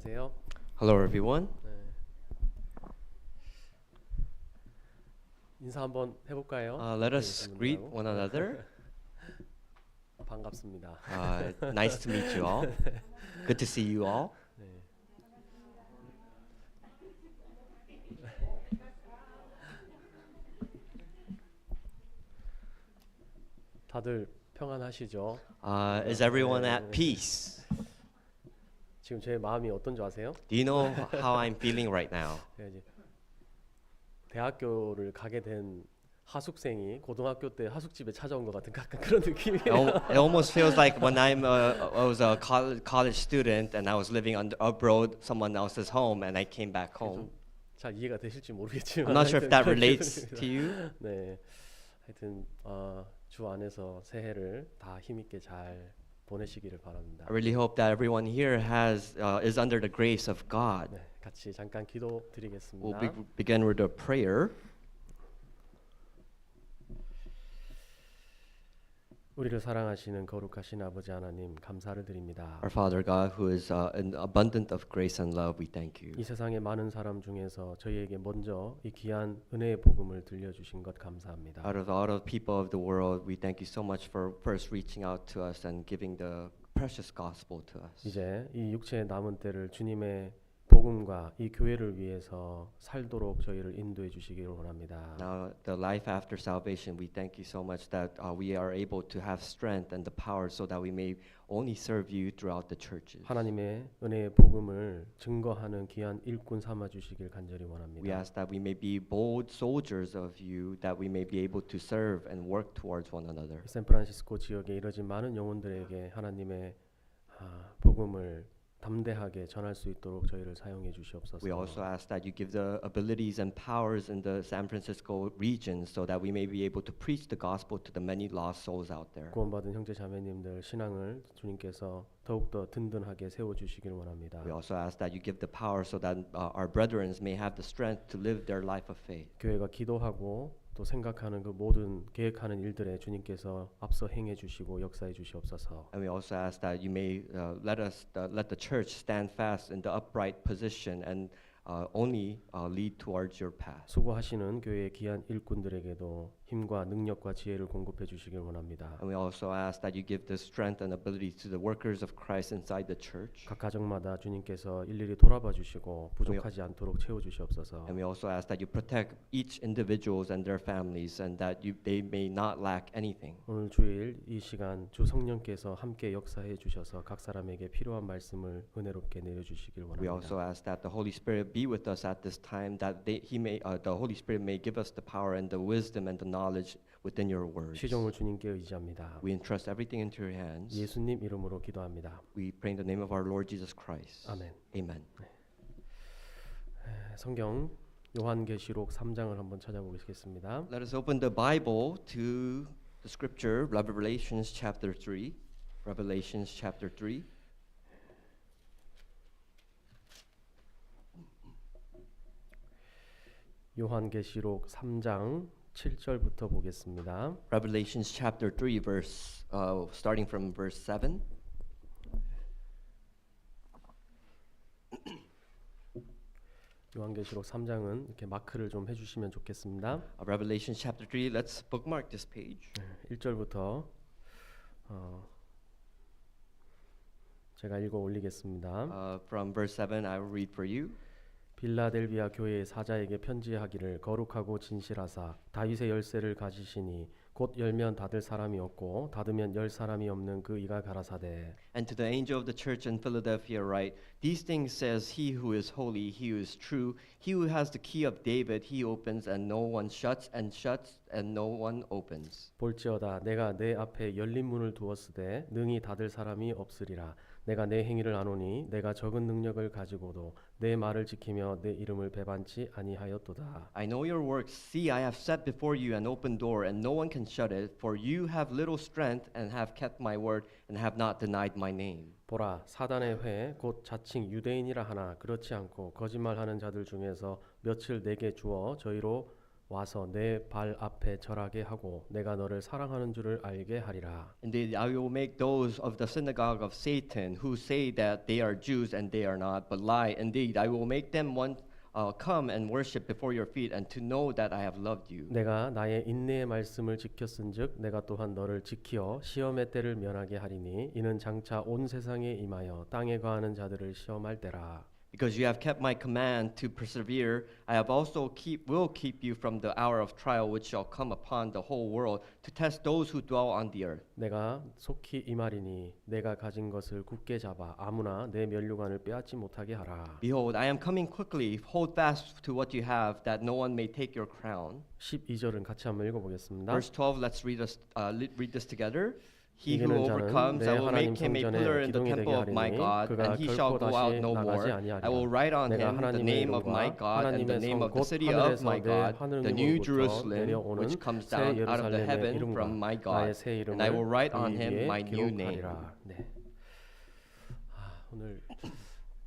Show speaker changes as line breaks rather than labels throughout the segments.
안녕하세요.
Hello, everyone.
네. 인사 한번 해볼까요?
Let
네,
us greet
분들하고.
one another.
반갑습니다.
Nice to meet you all. Good to see you all.
네. 다들 평안하시죠?
Is everyone at peace?
지금 제 마음이 어떤지 아세요?
Do you know how I'm feeling right now?
제가 이제 대학교를 가게 된 하숙생이 고등학교 때 하숙집에 찾아온 것 같은 약간 그런 느낌이에요.
It almost feels like when I was a college student and I was living abroad, someone else's home, and I came back home.
잘 이해가 되실지 모르겠지만
I'm not sure if that
하여튼
relates
그런
to you.
네, 하여튼 주 안에서 새해를 다 힘있게 잘 보내시기를 바랍니다.
I really hope that everyone here is under the grace of God.
네, 같이 잠깐 기도드리겠습니다.
We'll begin with a prayer.
우리를 사랑하시는 거룩하신 아버지 하나님 감사를 드립니다.
Our Father God, who is abundant of grace and love, we thank you.
이 세상의 많은 사람 중에서 저희에게 먼저 이 귀한 은혜의 복음을 들려주신 것 감사합니다.
Out of all the people of the world, we thank you so much for first reaching out to us and giving the precious gospel to us.
이제 이 육체의 남은 때를 주님의 복음과 이 교회를 위해서 살도록 저희를 인도해 주시기를 원합니다.
Now, the life after salvation, we thank you so much that we are able to have strength and the power so that we may only serve you throughout the churches.
하나님의 은혜의 복음을 증거하는 귀한 일꾼 삼아 주시길 간절히
We
원합니다.
ask that we may be bold soldiers of you, that we may be able to serve and work towards one another.
샌프란시스코 지역에 이뤄진 많은 영혼들에게 하나님의 복음을 담대하게 전할 수 있도록 저희를 사용해 주시옵소서.
We also ask that you give the abilities and powers in the San Francisco region so that we may be able to preach the gospel to the many lost souls out there.
구원받은 형제 자매님들 신앙을 주님께서 더욱더 든든하게 세워 주시길 원합니다.
We also ask that you give the power so that our brethren may have the strength to live their life of faith.
교회가 기도하고 또 생각하는 그 모든 계획하는 일들에 주님께서 앞서 행해 주시고 역사해 주시옵소서.
And we also ask that you may let the church stand fast in the upright position and only lead towards your path.
수고하시는 교회의 귀한 일꾼들에게도 힘과 능력과 지혜를 공급해 주시길 원합니다.
And we also ask that you give the strength and ability to the workers of Christ inside the church.
각 가정마다 주님께서 일일이 돌아봐 주시고 부족하지 않도록 채워 주시옵소서.
And we also ask that you protect each individuals and their families and that they may not lack anything.
오늘 주일 이 시간 주 성령께서 함께 역사해 주셔서 각 사람에게 필요한 말씀을 은혜롭게 내려 주시길
We also
원합니다.
ask that the Holy Spirit be with us at this time, that the Holy Spirit may give us the power and the wisdom and the knowledge within your words.
시종을 주님께 의지합니다.
We entrust everything into your hands.
예수님 이름으로 기도합니다.
We pray in the name of our Lord Jesus Christ.
아멘.
Amen.
성경 요한계시록 3장을 한번 찾아보겠습니다.
Let us open the Bible to the scripture, Revelations chapter 3. Revelations chapter 3.
요한계시록 3장 7절부터 보겠습니다.
Revelations chapter 3 starting from verse 7.
요한계시록 3장은 이렇게 마크를 좀 해주시면 좋겠습니다.
Revelation chapter 3. Let's bookmark this page.
1절부터 제가 읽어 올리겠습니다.
From verse 7, I will read for you.
빌라델비아 교회의 사자에게 편지하기를 거룩하고 진실하사 다윗의 열쇠를 가지시니 곧 열면 닫을 사람이 없고 닫으면 열 사람이 없는 그 이가 가라사대.
And to the angel of the church in Philadelphia write, These things says he who is holy, he who is true, he who has the key of David, he opens and no one shuts, and shuts and no one opens.
볼지어다 내가 내 앞에 열린 문을 두었으되 능히 닫을 사람이 없으리라. 내가 내 행위를 아노니 내가 적은 능력을 가지고도 내 말을 지키며 내 이름을 배반치 아니하였도다.
I know your works. See, I have set before you an open door, and no one can shut it. For you have little strength, and have kept my word, and have not denied my name.
보라 사단의 회 곧 자칭 유대인이라 하나 그렇지 않고 거짓말하는 자들 중에서 며칠 내게 주어 저희로 와서 내 발 앞에 절하게 하고 내가 너를 사랑하는 줄을 알게 하리라.
Indeed, I will make those of the synagogue of Satan who say that they are Jews and they are not, but lie. Indeed, I will make them come and worship before your feet and to know that I have loved you.
내가 나의 인내의 말씀을 지켰은즉 내가 또한 너를 지키어 시험의 때를 면하게 하리니 이는 장차 온 세상에 임하여 땅에 거하는 자들을 시험할 때라.
Because you have kept my command to persevere, I have also will keep you from the hour of trial which shall come upon the whole world to test those who dwell on the earth.
내가 속히 임하리니 내가 가진 것을 굳게 잡아 아무나 내 면류관을 빼앗지 못하게 하라.
Behold, I am coming quickly. Hold fast to what you have, that no one may take your crown.
12절은 같이 한번 읽어보겠습니다.
Verse 12, let's read this together. He who
이기는 자는
overcomes,
내
I will
하나님
make him a
성전에
pillar in the
기둥이 되게
temple of my
하리니
God,
그가
and he shall
결코
go out
다시
no
나가지
more.
아니하리라.
I will write on
내가
him the
하나님의
name of my
이름과
God and the
하나님의
name
성
of the
곧
city of
하늘에서
my
내
God, the new
하늘로부터
Jerusalem,
내려오는
which comes
새
down out of the
예루살렘의
heaven
이름과
from my
나의
God,
새 이름을
and I will write on
이
him
위에
my new name.
기록하리라. 네. 오늘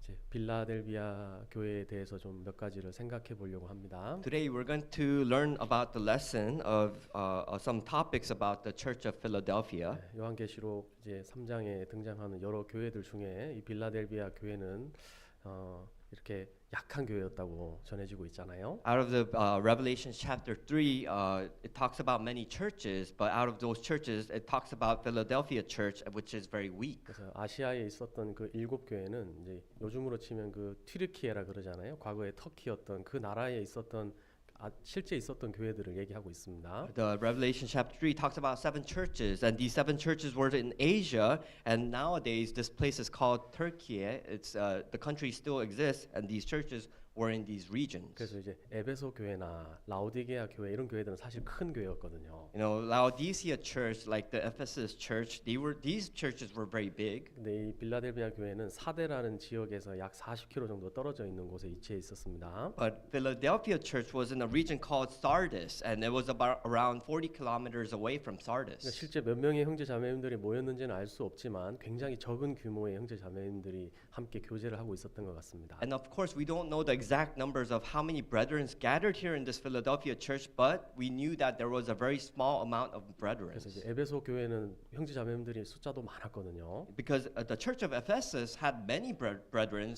이제 빌라델비아 교회에 대해서 좀 몇 가지를 생각해 보려고 합니다.
Today we're going to learn about the lesson of some topics about the Church of Philadelphia.
네, 요한계시록 이제 3장에 등장하는 여러 교회들 중에 이 빌라델비아 교회는 이렇게 약한 교회였다고 전해지고 있잖아요.
Out of the Revelation chapter 3, it talks about many churches, but out of those churches, it talks about Philadelphia church, which is very weak.
그래서 아시아에 있었던 그 7교회는 이제 요즘으로 치면 그 튀르키예라 그러잖아요. 과거에 터키였던 그 나라에 있었던 실제 있었던 교회들을 얘기하고 있습니다.
The Revelation chapter 3 talks about 7 churches, and these 7 churches were in Asia, and nowadays this place is called Turkey. It's the country still exists, and these churches were in these regions.
그래서 이제 에베소 교회나 라오디게아 교회 이런 교회들은 사실 큰 교회였거든요.
You know, Laodicea church, like the Ephesus church, these churches were very big.
근데 이 빌라델비아 교회는 사데라는 지역에서 약 40km 정도 떨어져 있는 곳에 위치해 있었습니다.
But Philadelphia church was in a region called Sardis, and it was about around 40 kilometers away from
그러니까
Sardis.
실제 몇 명의 형제 자매님들이 모였는지는 알 수 없지만 굉장히 적은 규모의 형제 자매님들이 함께 교제를 하고 있었던 것 같습니다.
And of course, we don't know the exact numbers of how many brethren gathered here in this Philadelphia church, but we knew that there was a very small amount of brethren.
그래서 이제 에베소 교회는 형제 자매님들이 숫자도 많았거든요.
Because the church of Ephesus had many brethren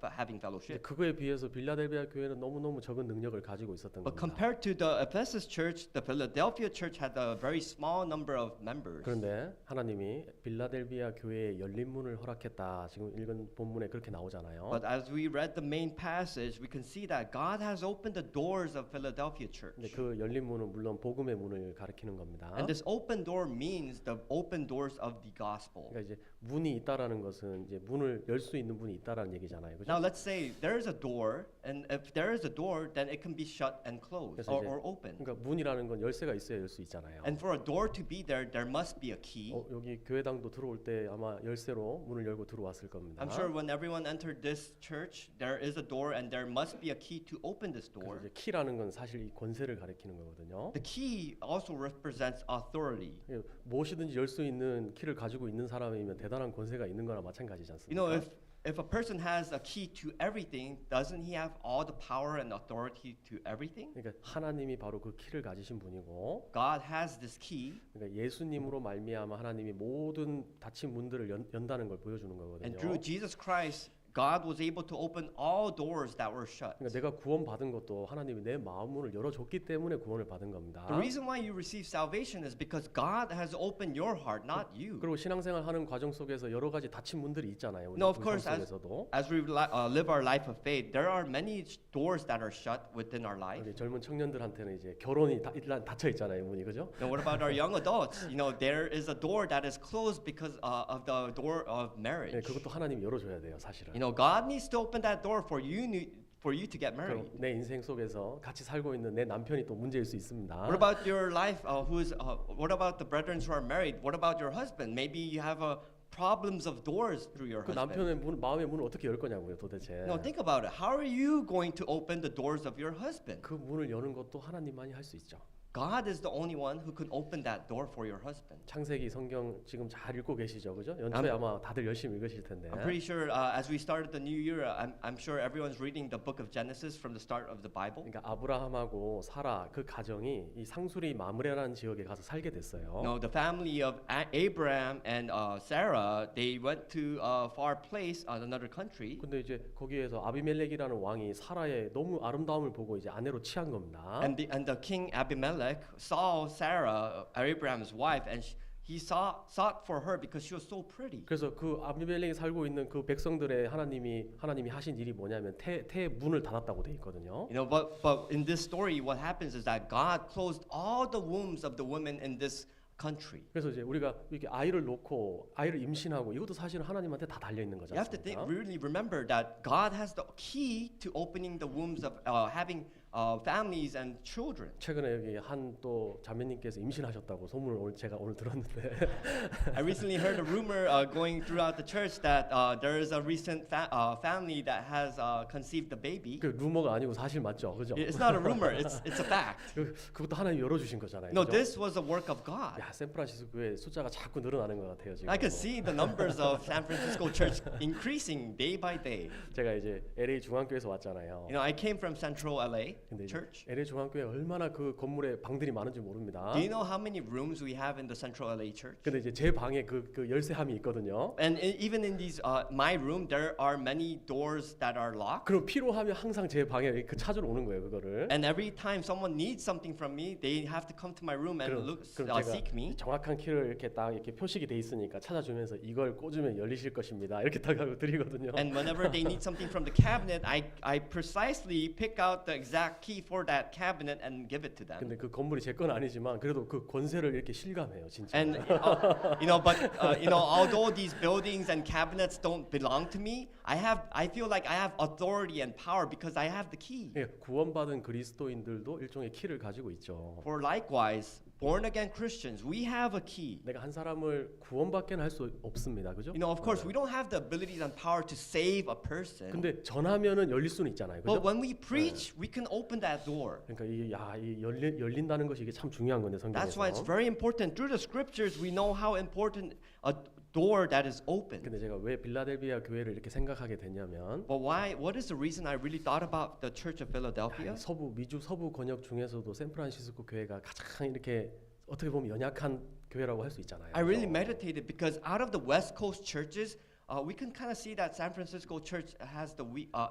having
근데
fellowship.
그거에 비해서 빌라델비아 교회는 너무너무 적은 능력을 가지고 있었던
But
겁니다.
compared to the Ephesus church, the Philadelphia church had a very small number of members.
그런데 하나님이 빌라델비아 교회에 열린 문을 허락했다. 지금 읽은 본문에 그렇게 나오잖아요.
But as we read the main passage, we can see that God has opened the doors of Philadelphia church.
근데 그 열린 문은 물론 복음의 문을 가리키는 겁니다.
And this open door means the open doors of the gospel.
그러니까 이제 문이 있다라는 것은 이제 문을 열 수 있는 문이 있다라는 얘기잖아요. 그죠?
Now let's say there is a door, and if there is a door, then it can be shut and closed
그래서 이제
or open.
그러니까 문이라는 건 열쇠가 있어야 열 수 있잖아요.
And for a door to be there, there must be a key.
여기 교회당도 들어올 때 아마 열쇠로 문을 열고 들어왔을 겁니다.
I'm sure when everyone entered this church, there is a door, and there must be a key to open this
그래서
door.
이제 키라는 건 사실 이 권세를 가리키는 거거든요.
The key also represents authority.
무엇이든지 열 수 있는 키를 가지고 있는 사람이면 대단한 권세가 있는 거나 마찬가지지
You know,
않습니까?
if a person has a key to everything, doesn't he have all the power and authority to everything?
그러니까 하나님이 바로 그 키를 가지신 분이고,
God has this key,
그러니까 예수님으로 말미암아 하나님이 모든 닫힌 문들을 연다는 걸 보여주는 거거든요.
and through Jesus Christ, God was able to open all doors that were shut.
그러니까 내가 구원 받은 것도 하나님이 내 마음 문을 열어줬기 때문에 구원을 받은 겁니다.
The reason why you receive salvation is because God has opened your heart, not you.
그리고 신앙생활 하는 과정 속에서 여러 가지 닫힌 문들이 있잖아요. 우리
No, of
삶
course,
속에서도.
as we live our life of faith, there are many doors that are shut within our life.
우리 젊은 청년들한테는 이제 결혼이 일단 닫혀 있잖아요, 문이 그죠?
Now, what about our young adults? You know, there is a door that is closed because of the door of marriage.
네, 그것도 하나님이 열어줘야 돼요, 사실은.
You know, God needs to open that door for you to get married.
그럼 내 인생 속에서 같이 살고 있는 내 남편이 또 문제일 수 있습니다.
What about your life? What about the brethren who are married? What about your husband? Maybe you have problems of doors through your
그
husband.
남편의 마음의 문을 어떻게 열 거냐고요, 도대체.
No, think about it. How are you going to open the doors of your husband?
그 문을 여는 것도 하나님만이 할 수 있죠.
God is the only one who can open that door for your husband.
창세기 성경 지금 잘 읽고 계시죠, 그죠? 연초에 아마 다들 열심히 읽으실 텐데.
I'm pretty sure as we started the new year, I'm sure everyone's reading the book of Genesis from the start of the Bible.
그러니까 아브라함하고 사라 그 가정이 이 상수리 마므레라는 지역에 가서 살게 됐어요.
No, the family of Abraham and Sarah, they went to a far place, another country.
근데 이제 거기에서 아비멜렉이라는 왕이 사라의 너무 아름다움을 보고 이제 아내로 취한 겁니다.
And the king Abimelech saw Sarah, Abraham's wife, and he sought for her because she was so pretty.
그래서 그 아비멜렉이 살고 있는 그 백성들의 하나님이 하신 일이 뭐냐면 태 문을 닫았다고 돼 있거든요.
You know, but in this story, what happens is that God closed all the wombs of the women in this country.
그래서 이제 우리가 이렇게 아이를 놓고 아이를 임신하고 이것도 사실은 하나님한테 다 달려 있는 거죠.
You have to really remember that God has the key to opening the wombs of having families and children.
최근에 여기 한 또 자매님께서 임신하셨다고 소문을 제가 오늘 들었는데
I recently heard a rumor going throughout the church that there is a recent family that has conceived a baby.
그 루머가 아니고 사실 맞죠, 그죠?
It's not a rumor; it's a fact.
그것도 하나님 열어주신 거잖아요.
No,
그죠?
this was a work of God.
야, 샌프란시스코 교회 숫자가 자꾸 늘어나는 것 같아요 지금.
I could see the numbers of San Francisco church increasing day by day.
제가 이제 LA 중앙교회에서 왔잖아요.
You know, I came from Central LA
근데 이제
church.
LA 중앙교회 얼마나 그 건물에 방들이 많은지 모릅니다.
Do you know how many rooms we have in the Central LA church?
근데 이제 제 방에 그 열쇠함이 있거든요.
And even in these my room, there are many doors that are locked.
그럼 필요하면 항상 제 방에 그 찾으러 오는 거예요 그거를.
And every time someone needs something from me, they have to come to my room and
그럼
seek
제가
me.
정확한 키를 이렇게 딱 이렇게 표식이 돼 있으니까 찾아주면서 이걸 꽂으면 열리실 것입니다. 이렇게 딱 하고 드리거든요.
And whenever they need something from the cabinet, I precisely pick out the exact key for that cabinet and give it to them.
근데 그 건물이 제 건 아니지만 그래도 그 권세를 이렇게 실감해요 진짜.
And you know, but you know, although these buildings and cabinets don't belong to me, I feel like I have authority and power because I have the key.
예, 구원받은 그리스도인들도 일종의 키를 가지고 있죠.
For likewise, born again Christians, we have a key.
내가 한 사람을 구원받게는 할 수 없습니다, 그죠?
You know, of course, we don't have the abilities and power to save a person.
근데 전하면은 열릴 수는 있잖아요, 그죠?
But when we preach, we can open that door.
그러니까 이 열린다는 것이 이게 참 중요한 건데
That's why it's
성경에서.
very important. Through the scriptures, we know how important a door that is open.
근데 제가 왜 빌라델비아 교회를 이렇게 생각하게 됐냐면
But why? What is the reason I really thought about the Church of Philadelphia?
미주 서부 권역 중에서도 샌프란시스코 교회가 가장 이렇게 어떻게 보면 연약한 교회라고 할 수 있잖아요.
I really meditated because out of the West Coast churches, we can kind of see that San Francisco church has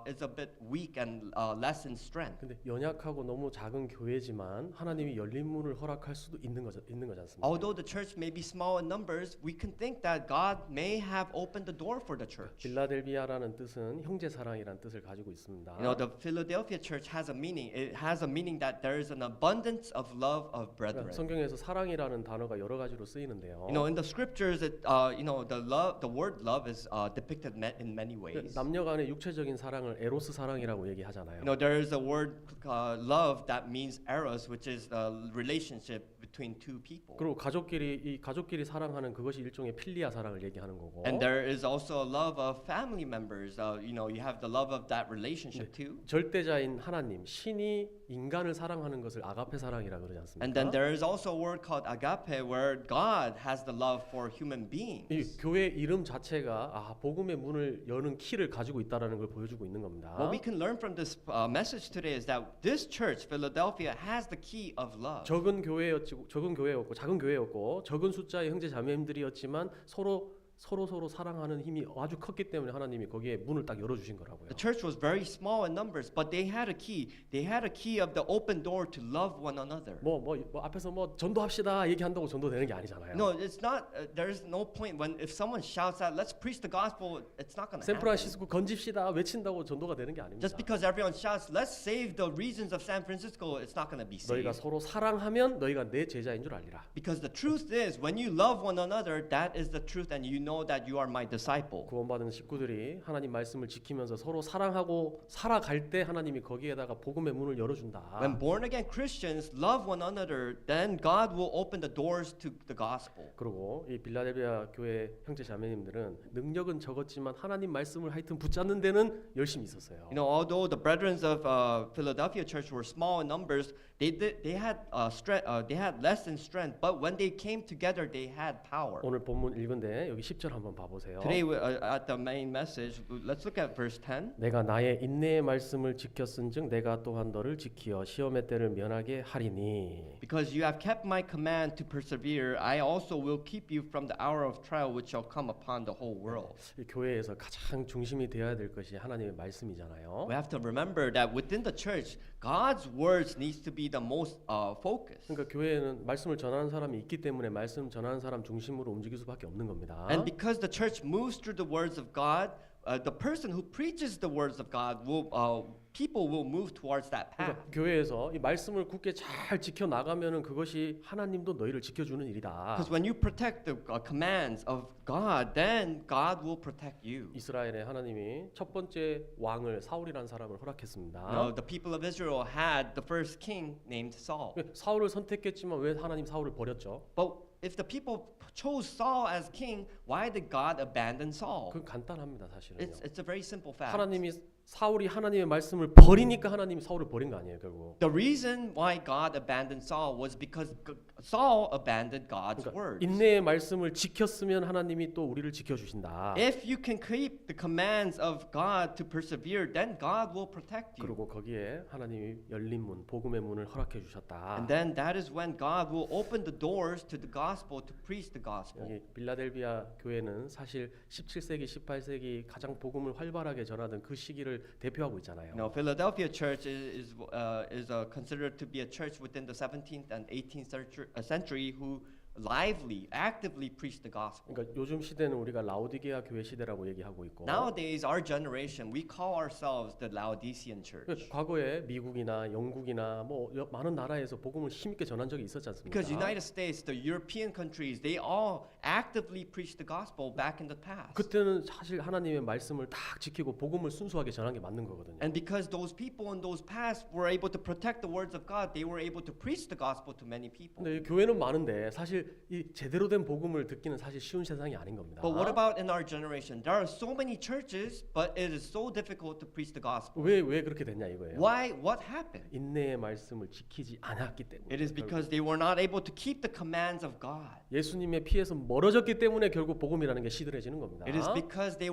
is a bit weak and less in strength.
근데 연약하고 너무 작은 교회지만 하나님이 열린 문을 허락할 수도 있는 거지 않습니까?
Although the church may be small in numbers, we can think that God may have opened the door for the church.
빌라델비아라는 뜻은 형제 사랑이라는 뜻을 가지고 있습니다.
You know, the Philadelphia church has a meaning. It has a meaning that there is an abundance of love of brethren.
성경에서 사랑이라는 단어가 여러 가지로 쓰이는데요.
You know, in the scriptures, you know, the word love is depicted in many ways.
남녀간의 육체적인 사랑을 에로스 사랑이라고 얘기하잖아요.
You know, there is a word love that means eros, which is the relationship between two people.
그리고 가족끼리 사랑하는 그것이 일종의 필리아 사랑을 얘기하는 거고.
And there is also a love of family members. You know, you have the love of that relationship too.
절대자인 하나님, 신이 인간을 사랑하는 것을 아가페 사랑이라 그러지 않습니까?
And then there is also a word called agape, where God has the love for human beings.
이 교회 이름 자체가 복음의 문을 여는 키를 가지고 있다라는 걸 보여주고 있는 겁니다.
What we can learn from this message today is that this church, Philadelphia, has the key of love.
적은 교회였고 작은 교회였고 적은 숫자의 형제 자매님들이었지만 서로 사랑하는 힘이 아주 컸기 때문에 하나님이 거기에 문을 딱 열어주신 거라고요.
The church was very small in numbers, but they had a key. They had a key of the open door to love one another.
뭐 앞에서 전도합시다 얘기한다고 전도되는 게 아니잖아요.
No, it's not. There's no point when if someone shouts out, "Let's preach the gospel," it's not going to happen.
샌프란시스코 건집시다 외친다고 전도가 되는 게 아닙니다.
Just because everyone shouts, "Let's save the regions of San Francisco," it's not going to be
너희가
saved.
서로 사랑하면 너희가 내 제자인 줄 알리라.
Because the truth is, when you love one another, that is the truth, and you know know that you are my disciple.
구원받은 식구들이 하나님 말씀을 지키면서 서로 사랑하고 살아갈 때 하나님이 거기에다가 복음의 문을 열어준다.
When born again Christians love one another, then God will open the doors to the gospel.
그리고 이 빌라델비아 교회 형제 자매님들은 능력은 적었지만 하나님 말씀을 하여튼 붙잡는 데는 열심히 있었어요.
You know, although the brethren of Philadelphia church were small in numbers, they had strength. They had less in strength, but when they came together, they had power.
오늘 본문 읽은데 여기 10절 한번 봐보세요.
Today, at the main message, let's look at verse 10.
내가 나의 인내의 말씀을 지켰은즉 내가 또한 너를 지키어 시험의 때를 면하게 하리니.
Because you have kept my command to persevere, I also will keep you from the hour of trial which shall come upon the whole world.
이 교회에서 가장 중심이 되어야 될 것이 하나님의 말씀이잖아요.
We have to remember that within the church, God's words needs to be the most focus.
그러니까 교회에는 말씀을 전하는 사람이 있기 때문에 말씀 전하는 사람 중심으로 움직일 수밖에 없는 겁니다.
And because the church moves through the words of God, the person who preaches the words of God will people will move towards that path.
그러니까 교회에서 이 말씀을 굳게 잘 지켜 나가면은 그것이 하나님도 너희를 지켜주는 일이다.
Because when you protect the commands of God, then God will protect you.
이스라엘의 하나님이 첫 번째 왕을 사울이라는 사람을 허락했습니다.
Now, the people of Israel had the first king named Saul.
사울을 선택했지만 왜 하나님 사울을 버렸죠?
But if the people chose Saul as king, why did God abandon Saul?
그건 간단합니다, 사실은요.
It's a very simple fact.
하나님이 사울이 하나님의 말씀을 버리니까 하나님이 사울을 버린 거 아니에요, 결국.
The reason why God abandoned Saul was because Saul abandoned God's
그러니까
words.
인내의 말씀을 지켰으면 하나님이 또 우리를 지켜주신다.
If you can keep the commands of God to persevere, then God will protect you.
그리고 거기에 하나님이 열린 문, 복음의 문을 허락해 주셨다.
And then that is when God will open the doors to the gospel to preach the gospel.
여기 빌라델비아 교회는 사실 17세기, 18세기 가장 복음을 활발하게 전하던 그 시기를 대표하고 있잖아요.
Now, Philadelphia Church is considered to be a church within the 17th and 18th century who actively preach the gospel.
그러니까 요즘 시대는 우리가 라오디게아 교회 시대라고 얘기하고 있고.
Nowadays, our generation, we call ourselves the Laodicean church.
과거에 미국이나 영국이나 뭐 많은 나라에서 복음을 힘있게 전한 적이 있었지 않습니까?
Because United States, the European countries, they all actively preached the gospel back in the past.
그때는 사실 하나님의 말씀을 딱 지키고 복음을 순수하게 전한 게 맞는 거거든요.
And because those people in those past were able to protect the words of God, they were able to preach the gospel to many people.
근데 교회는 많은데 사실 이 제대로 된 복음을 듣기는 사실 쉬운 세상이 아닌 겁니다.
But what about in our generation? There are so many churches, but it is so difficult to preach the gospel.
왜 그렇게 됐냐 이거예요.
Why? What happened?
인내의 말씀을 지키지 않았기 때문에.
It is because they were not able to keep the commands of God.
예수님의 피에서 멀어졌기 때문에 결국 복음이라는 게 시들해지는 겁니다.
It is because they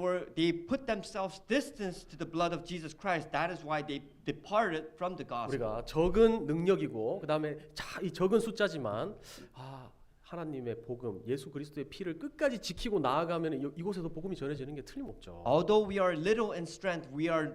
put themselves distance to the blood of Jesus Christ. That is why they departed from the gospel.
우리가 적은 능력이고 그다음에 이 적은 숫자지만 하나님의 복음, 예수 그리스도의 피를 끝까지 지키고 나아가면 이곳에서 복음이 전해지는 게 틀림없죠.
Although we are little in strength, we are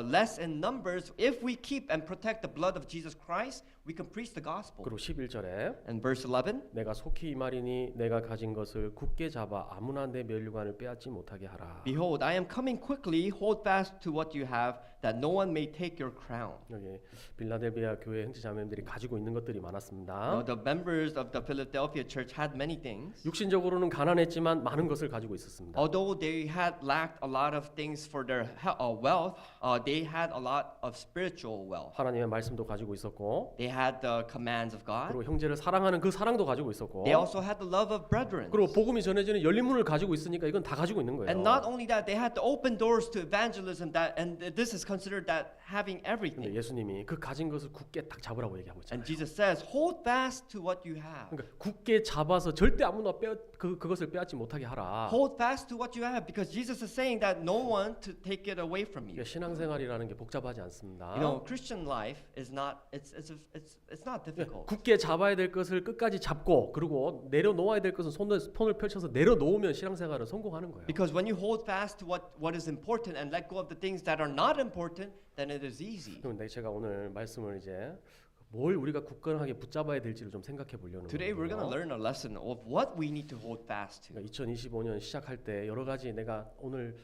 less in numbers. If we keep and protect the blood of Jesus Christ, we can preach the gospel.
그리고 11절에
And verse 11.
내가 속히 이 말이니 내가 가진 것을 굳게 잡아 아무나 내 면류관을 빼앗지 못하게 하라.
Behold, I am coming quickly. Hold fast to what you have, that no one may take your crown.
여기 빌라델비아 교회 형제 자매님들이 가지고 있는 것들이 많았습니다.
Now, the members of the Philadelphia church had many things.
육신적으로는 가난했지만 많은 것을 가지고 있었습니다.
Although they had lacked a lot of things for their wealth, they had a lot of spiritual wealth.
하나님의 말씀도 가지고 있었고,
They had the commands of God.
그리고 형제를 사랑하는 그 사랑도 가지고 있었고,
They also had the love of brethren.
그리고 복음이 전해지는 열린 문을 가지고 있으니까 이건 다 가지고 있는 거예요.
And not only that, they had the open doors to evangelism. And this is considered that having
근데
everything.
예수님이 그 가진 것을 굳게 딱 잡으라고 얘기하고
And
있잖아요.
Jesus says, hold fast to what you have.
그러니까 굳게 잡아서 절대 아무나 그것을 빼앗지 못하게 하라.
Hold fast to what you have, because Jesus is saying that no one to take it away from you.
그러니까 신앙생활이라는 게 복잡하지 않습니다.
You know, Christian life is not it's not difficult.
굳게 잡아야 될 것을 끝까지 잡고 그리고 내려놓아야 될 것은 손을 펼쳐서 내려놓으면 신앙생활은 성공하는 거예요.
Because when you hold fast to what is important and let go of the things that are not important, then it is easy.
그런데 제가 오늘 말씀을 이제 뭘 우리가 굳건하게 붙잡아야 될지를 좀 생각해 보려는
Today we're going to
거예요.
learn a lesson of what we need to hold fast to.
그러니까 2025년 시작할 때 여러 가지 내가 오늘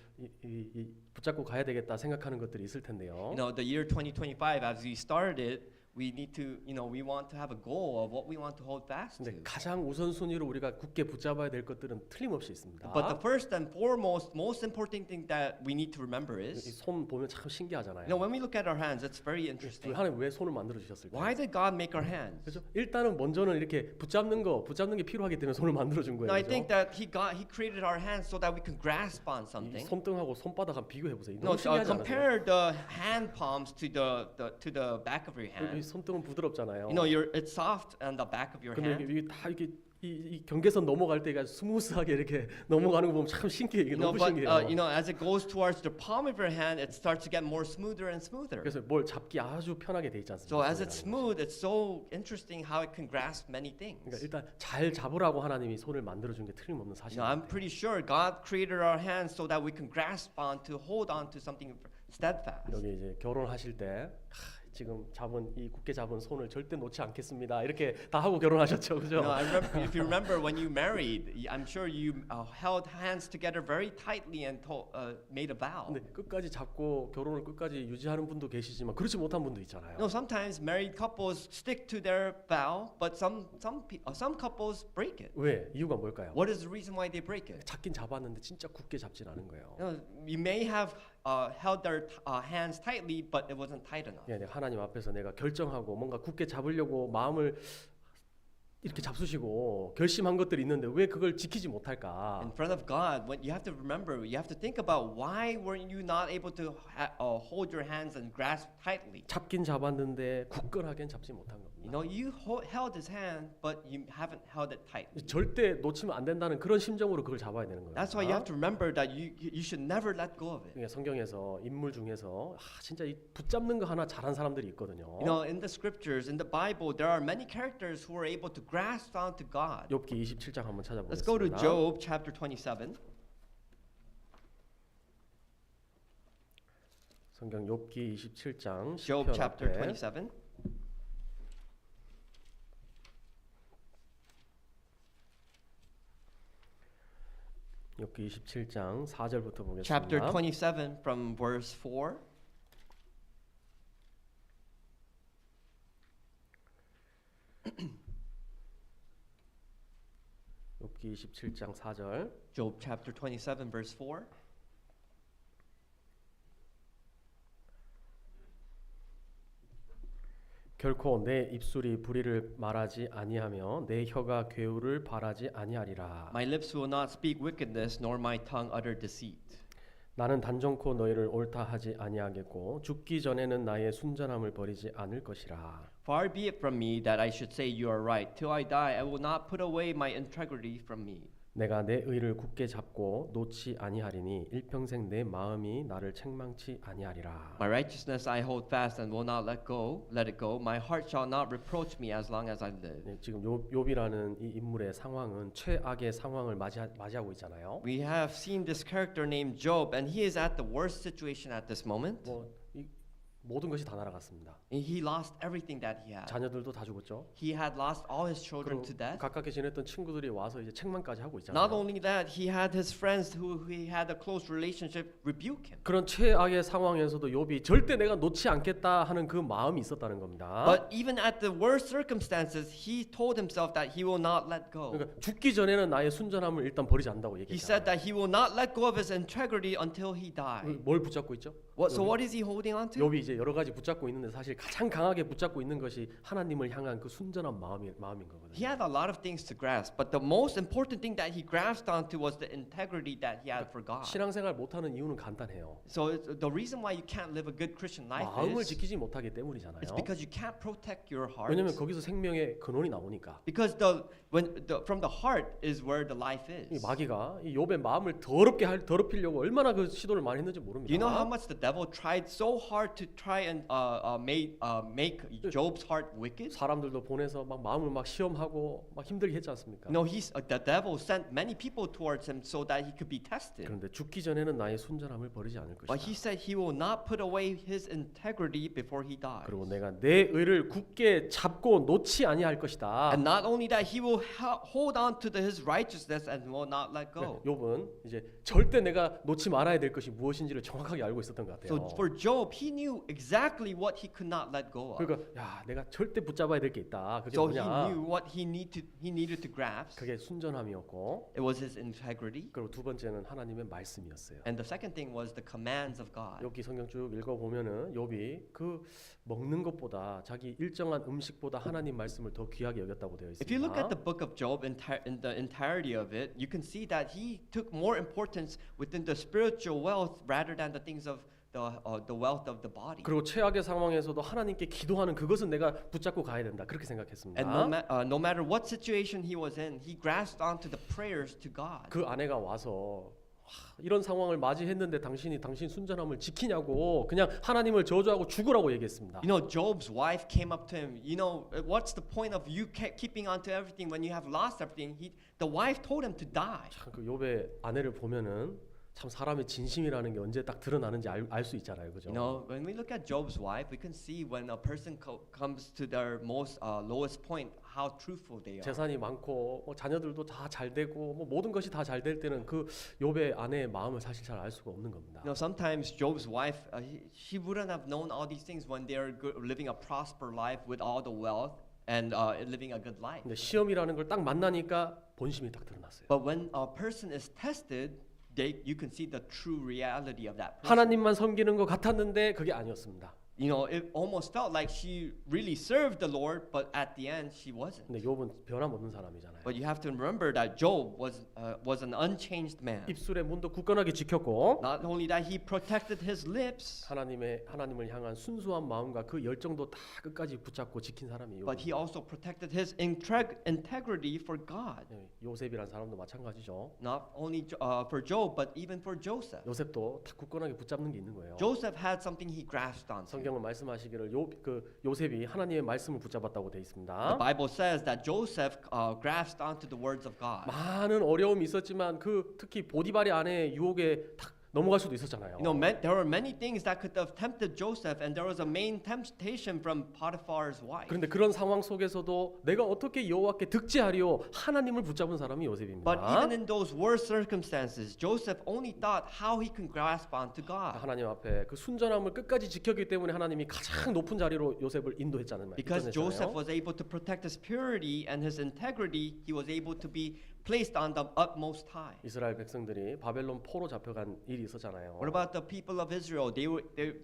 이 붙잡고 가야 되겠다 생각하는 것들이 있을 텐데요.
You know, the year 2025, as we started, we need to, we want to have a goal of what we want to hold fast to.
근데 가장 우선순위로 우리가 굳게 붙잡아야 될 것들은 틀림없이 있습니다.
But the first and foremost, most important thing that we need to remember
이
is,
손 보면 참 신기하잖아요.
when we look at our hands, it's very interesting.
하나님 왜 손을 만들어 주셨을까요?
Why did God make our hands?
그렇죠? 일단은 먼저는 이렇게 붙잡는 게 필요하기 때문에 손을 만들어 준 거예요.
Now I
그죠?
think that He created our hands so that we can grasp on
이
something.
손등하고 손바닥 한번 비교해 보세요.
No,
너무 신기하지 않아요?
compare the hand palms to the back of your
이
hand.
손등은 부드럽잖아요.
It's soft on the back of your
근데
hand.
이게 다 이렇게 이 경계선 넘어갈 때가 스무스하게 이렇게 넘어가는 거 보면 참 신기해. 이게 너무
But
신기해요.
as it goes towards the palm of your hand, it starts to get more smoother and smoother.
그래서 뭘 잡기 아주 편하게 돼 있지 않습니까?
So as it's
손이라는 것이.
smooth, it's so interesting how it can grasp many things.
그러니까 일단 잘 잡으라고 하나님이 손을 만들어 준 게 틀림없는 사실입니다.
I'm pretty sure God created our hands so that we can grasp on to hold on to something steadfast.
여기 이제 결혼하실 때 지금 이 굳게 잡은 손을 절대 놓지 않겠습니다. 이렇게 다 하고 결혼하셨죠, 그죠?
I remember, if you remember when you married, I'm sure you held hands together very tightly and made a vow.
근데 끝까지 잡고 결혼을 끝까지 유지하는 분도 계시지만 그렇지 못한 분도 있잖아요.
Sometimes married couples stick to their vow, but some couples break it.
왜? 이유가 뭘까요?
What is the reason why they break it?
잡긴 잡았는데 진짜 굳게 잡진 않은 거예요.
You may have held their hands tightly, but it wasn't tight enough.
예, 하나님 앞에서 내가 결정하고 뭔가 굳게 잡으려고 마음을 이렇게 잡수시고 결심한 것들이 있는데 왜 그걸 지키지 못할까?
In front of God, what you have to remember, you have to think about why were you not able to hold your hands and grasp tightly.
잡긴 잡았는데 굳건하게는 잡지 못한 겁니다.
You held his hand, but you haven't held it tightly.
절대 놓치면 안 된다는 그런 심정으로 그걸 잡아야 되는 거예요.
That's why you have to remember that you should never let go of it.
그러니까 성경에서 인물 중에서 진짜 이 붙잡는 거 하나 잘한 사람들이 있거든요.
In the scriptures, in the Bible, there are many characters who are able to grasp onto God.
욥기 27장 한번 찾아보겠습니다.
Let's go to Job chapter 27.
성경 욥기 27장
Job
10편
chapter
앞에
27.
욥기 27장 4절부터 보겠습니다.
Chapter 27 from verse 4.
욥기 27장 4절.
Job chapter 27 verse 4.
결코 내 입술이 불의를 말하지 아니하며 내 혀가 괴우를 바라지 아니하리라.
My lips will not speak wickedness, nor my tongue utter deceit.
나는 단정코 너희를 옳다 하지 아니하겠고 죽기 전에는 나의 순전함을 버리지 않을 것이라.
Far be it from me that I should say you are right. Till I die, I will not put away my integrity from me.
내가 내 의를 굳게 잡고 놓지 아니하리니 일평생 내 마음이 나를 책망치 아니하리라.
My righteousness I hold fast and will not let it go. My heart shall not reproach me as long as I live.
네, 지금 욥이라는 이 인물의 상황은 최악의 상황을 맞이하고 있잖아요.
We have seen this character named Job, and he is at the worst situation at this moment.
모든 것이 다 날아갔습니다.
He lost everything that he had.
자녀들도 다 죽었죠.
He had lost all his children to death.
가깝게 지냈던 친구들이 와서 이제 책망까지 하고 있잖아요.
Not only that, he had his friends who he had a close relationship rebuke him.
그런 최악의 상황에서도 욥이 절대 내가 놓지 않겠다 하는 그 마음이 있었다는 겁니다.
But even at the worst circumstances, he told himself that he will not let go.
그러니까 죽기 전에는 나의 순전함을 일단 버리지 않는다고
He said
얘기했잖아요.
that he will not let go of his integrity until he died.
뭘 붙잡고 있죠?
So what is he holding on to?
욥이 이제 여러 가지 붙잡고 있는데 사실 가장 강하게 붙잡고 있는 것이 하나님을 향한 그 순전한 마음인 거거든요.
He had a lot of things to grasp, but the most important thing that he grasped onto was the integrity that he had for God.
신앙생활 못하는 이유는 간단해요.
So the reason why you can't live a good Christian life
마음을
is
지키지 못하기 때문이잖아요.
it's because you can't protect your heart.
왜냐하면 거기서 생명의 근원이 나오니까.
Because from the heart is where the life
이
is.
마귀가 이 욥의 마음을 더럽히려고 얼마나 그 시도를 많이 했는지 모릅니다.
Do you know how much the devil tried so hard to try and make Job's heart wicked?
사람들도 보내서 막 마음을 막 시험하고 막 힘들게 했지 않습니까?
No, the devil sent many people towards him so that he could be tested.
그런데 죽기 전에는 나의 순전함을 버리지 않을
But he
것이다.
said he will not put away his integrity before he dies.
그리고 내가 내 의를 굳게 잡고 놓지 아니할 것이다.
And not only that, he will hold on to his righteousness and will not let go.
욥은 이제 절대 내가 놓지 말아야 될 것이 무엇인지를 정확하게 알고 있었던 것 같아요.
So for Job, he knew exactly what he could not let go of.
그러니까 야, 내가 절대 붙잡아야 될 게 있다. 그게
So he
뭐냐?
knew what he needed to grasp.
그게 순전함이었고,
It was his integrity.
그리고 두 번째는 하나님의 말씀이었어요.
And the second thing was the commands of God.
욥기 성경 쭉 읽어 보면은 욥이 그 먹는 것보다 자기 일정한 음식보다 하나님 말씀을 더 귀하게 여겼다고 되어
If you look at
있습니다.
the book of Job in the entirety of it, you can see that he took more importance within the spiritual wealth rather than the things of the wealth of the body.
그리고 최악의 상황에서도 하나님께 기도하는 그것은 내가 붙잡고 가야 된다. 그렇게 생각했습니다.
And no matter what situation he was in, he grasped onto the prayers to God.
그 아내가 와서 이런 상황을 맞이했는데 당신 순전함을 지키냐고 그냥 하나님을 저주하고 죽으라고 얘기했습니다.
You know, Job's wife came up to him. You know, what's the point of you keeping on to everything when you have lost everything? The wife told him to die.
참 그 욥의 아내를 보면은 참 사람의 진심이라는 게 언제 딱 드러나는지 알 수 있잖아요, 그죠?
You know, when we look at Job's wife, we can see when a person comes to their most lowest point, how truthful they are.
재산이 많고 뭐 자녀들도 다 잘 되고 뭐 모든 것이 다 잘 될 때는 그 욥의 아내의 마음을 사실 잘 알 수가 없는 겁니다.
You know, sometimes Job's wife, she wouldn't have known all these things when they are living a prosper life with all the wealth and living a good life.
근데 시험이라는 걸 딱 만나니까 본심이 딱 드러났어요.
But when a person is tested, you can see the true reality of that person.
하나님만 섬기는 것 같았는데 그게 아니었습니다.
You know, it almost felt like she really served the Lord, but at the end, she wasn't.
근데 욥은 변함없는 사람이잖아요.
But you have to remember that Job was an unchanged man.
입술의 문도 굳건하게 지켰고
Not only that, he protected his lips,
하나님을 향한 순수한 마음과 그 열정도 다 끝까지 붙잡고 지킨 사람이에요.
but he also protected his integrity for God.
요셉이란 사람도 마찬가지죠.
Not only for Job, but even for Joseph.
요셉도 다 굳건하게 붙잡는 게 있는 거예요.
Joseph had something he grasped onto.
성경은 말씀하시기를 요셉이 하나님의 말씀을 붙잡았다고 돼
The
있습니다.
Bible says that Joseph grasped onto the words of God.
많은 어려움이 있었지만 특히 보디발의 아내의 유혹에 탁 넘어갈 수도 있었잖아요.
You know, there were many things that could have tempted Joseph, and there was a main temptation from Potiphar's wife.
그런데 그런 상황 속에서도 내가 어떻게 여호와께 득죄하리요 하나님을 붙잡은 사람이 요셉입니다.
But even in those worst circumstances, Joseph only thought how he can grasp onto God.
하나님 앞에 그 순전함을 끝까지 지켰기 때문에 하나님이 가장 높은 자리로 요셉을 인도했잖아요.
Because Joseph was able to protect his purity and his integrity, he was able to be placed on the utmost high.
이스라엘 백성들이 바벨론 포로 잡혀간 일이 있었잖아요.
What about the people of Israel? They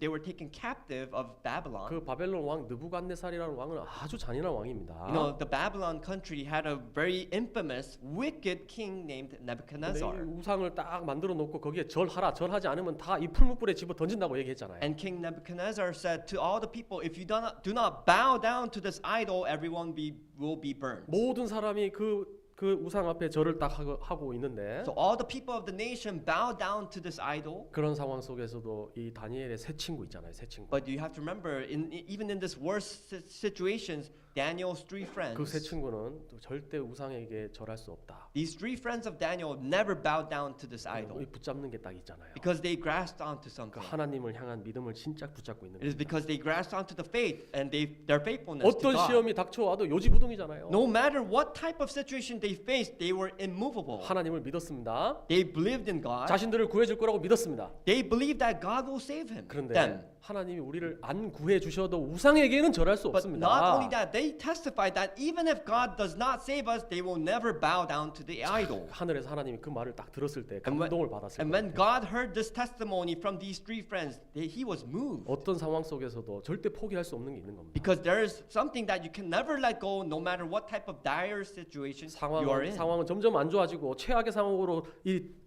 were taken captive of Babylon.
그 바벨론 왕 느부갓네살이라는 왕은 아주 잔인한 왕입니다.
You know, the Babylon country had a very infamous, wicked king named
근데 이
Nebuchadnezzar.
우상을 딱 만들어 놓고 거기에 절하지 않으면 다 이 풀무불에 집어 던진다고 얘기했잖아요.
And King Nebuchadnezzar said to all the people, if you do not bow down to this idol, everyone will be burned.
모든 사람이 그 우상 앞에 절을 딱 하고 있는데
So all the people of the nation bow down to this idol.
그런 상황 속에서도 이 다니엘의 새 친구 있잖아요. 새 친구.
But you have to remember, even in this worst situations, Daniel's three
그 새
friends,
친구는 또 절대 우상에게 절할 수 없다.
these three friends of Daniel never bowed down to this idol
붙잡는 게 딱 있잖아요.
because they grasped onto
그
something.
하나님을 향한 믿음을 진짜 붙잡고 있는
It is
거예요.
because they grasped onto the faith and their faithfulness to
어떤
God.
시험이 닥쳐와도 요지부동이잖아요.
No matter what type of situation they faced, they were immovable.
하나님을 믿었습니다.
They believed in God.
자신들을 구해줄 거라고 믿었습니다.
They believed that God will save them.
그런데
them.
하나님이 우리를 안 구해 주셔도 우상에게는 절할 수
But
없습니다.
not only that, they testified that even if God does not save us, they will never bow down to the idol.
하늘에서 하나님이 그 말을 딱 들었을 때
And
감동을 받았을
And
거예요.
when God heard this testimony from these three friends, he was moved.
어떤 상황 속에서도 절대 포기할 수 없는 게 있는 겁니다.
Because there is something that you can never let go, no matter what type of dire situation you are in.
상황은 점점 안 좋아지고 최악의 상황으로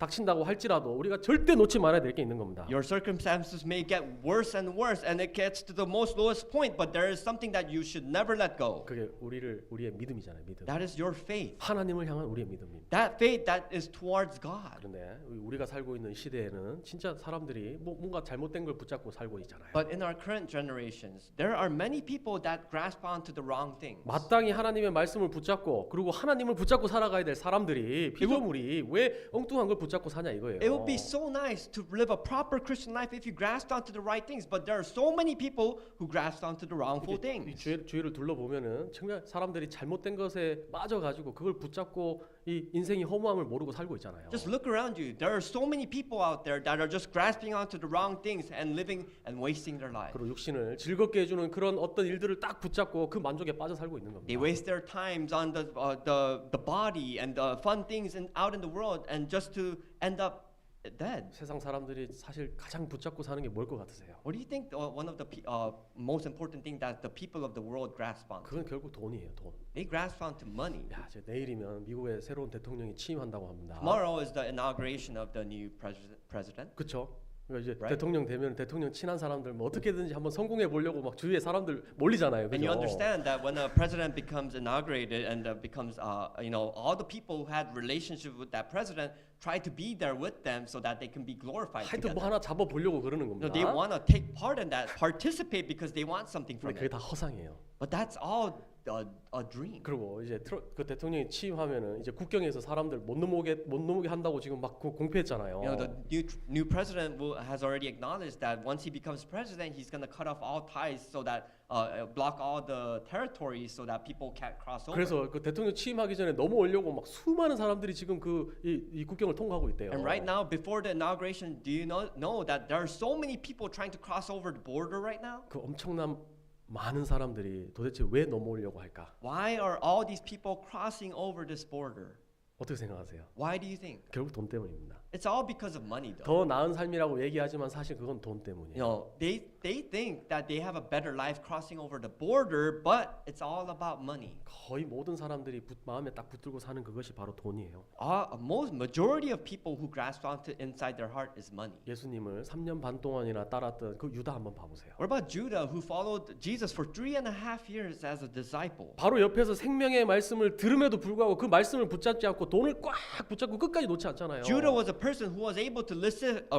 닥친다고 할지라도 우리가 절대 놓지 말아야 될 게 있는 겁니다.
Your circumstances may get worse and worse, and it gets to the most lowest point, but there is something that you should never let go.
그게 우리의 믿음이잖아요. 믿음.
That is your faith.
하나님을 향한 우리의 믿음입니다.
That faith that is towards God.
그런데 우리가 살고 있는 시대에는 진짜 사람들이 뭔가 잘못된 걸 붙잡고 살고 있잖아요.
But in our current generations, there are many people that grasp onto the wrong things.
마땅히 하나님의 말씀을 붙잡고 그리고 하나님을 붙잡고 살아가야 될 사람들이 피조물이 왜 엉뚱한 걸 붙잡고 사냐 이거예요.
It would be so nice to live a proper Christian life if you grasped onto the right things, but there are so many people who grasped onto the wrongful
이
things.
주위를 둘러보면 보면은 정말 사람들이 잘못된 것에 빠져가지고 그걸 붙잡고 이 인생이 허무함을 모르고 살고 있잖아요.
Just look around you. There are so many people out there that are just grasping onto the wrong things and living and wasting their life.
그리고 육신을 즐겁게 해주는 그런 어떤 일들을 딱 붙잡고 그 만족에 빠져 살고 있는 겁니다.
They waste their times on the body and the fun things out in the world, and just to end up dead.
세상 사람들이 사실 가장 붙잡고 사는 게 뭘 것 같으세요?
What do you think one of the most important thing that the people of the world grasp on?
그건 결국 돈이에요, 돈.
They grasp onto money.
야, 이제 내일이면 미국의 새로운 대통령이 취임한다고 합니다.
Tomorrow is the inauguration of the new president.
그렇죠? 그러니까 이제
Right.
대통령 되면 대통령 친한 사람들 뭐 어떻게든지 한번 성공해 보려고 막 주위에 사람들 몰리잖아요.
And you
그죠?
understand that when a president becomes inaugurated and becomes, all the people who had relationship with that president try to be there with them so that they can be glorified
하여튼 뭐
together.
하나 잡아 보려고 그러는
No,
겁니다.
they want to take part in that, participate because they want something from
근데 그게
it.
다 허상이에요.
But that's all a dream.
그리고 이제 그 대통령이 취임하면은 이제 국경에서 사람들 못 넘어오게 한다고 지금 막 공표했잖아요.
You know, the new president has already acknowledged that once he becomes president, he's going to cut off all ties so that block all the territories so that people can't cross over.
그래서 그 대통령 취임하기 전에 넘어오려고 막 수많은 사람들이 지금 이 국경을 통과하고 있대요.
And right now, before the inauguration, do you know that there are so many people trying to cross over the border right now?
그 엄청난 많은 사람들이 도대체 왜 넘어오려고 할까?
Why are all these people crossing over this border?
어떻게 생각하세요?
Why do you think?
결국 돈 때문입니다.
It's all because of money, though.
더 나은 삶이라고 얘기하지만 사실 그건 돈 때문이에요.
You know, they think that they have a better life crossing over the border, but it's all about money.
거의 모든 사람들이 마음에 딱 붙들고 사는 그것이 바로 돈이에요.
Majority of people who grasp onto inside their heart is money.
예수님을 3년 반 동안이나 따랐던 그 유다 한번 봐보세요.
What about Judah, who followed Jesus for 3.5 years as a disciple?
바로 옆에서 생명의 말씀을 들음에도 불구하고 그 말씀을 붙잡지 않고 돈을 꽉 붙잡고 끝까지 놓지 않잖아요.
Judah was a person who was able to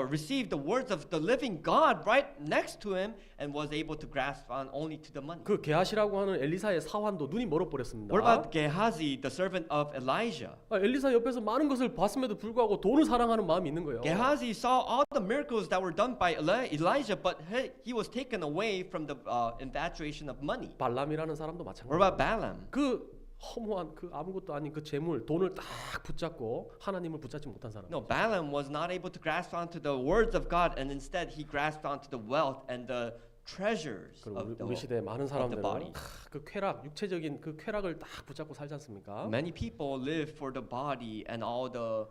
receive the words of the living God right next to him and was able to grasp on only to the money.
그 게하시라고 하는 엘리사의 사환도 눈이 멀어버렸습니다.
What about Gehazi, the servant of Elijah?
엘리사 옆에서 많은 것을 봤음에도 불구하고 돈을 사랑하는 마음이 있는 거예요.
Gehazi saw all the miracles that were done by Elijah, but he was taken away from the infatuation of money.
발람이라는 사람도
What
마찬가지예요.
about Balaam?
그 허무한 그 아무것도 아닌 그 재물 돈을 딱 붙잡고 하나님을 붙잡지 못한 사람.
No, Balaam was not able to grasp onto the words of God, and instead he grasped onto the wealth and the treasures
그리고
of
우리 시대 많은
the body.
사람들은 그 쾌락, 육체적인 그 쾌락을 딱 붙잡고 살지 않습니까?
Many people live for the body and all the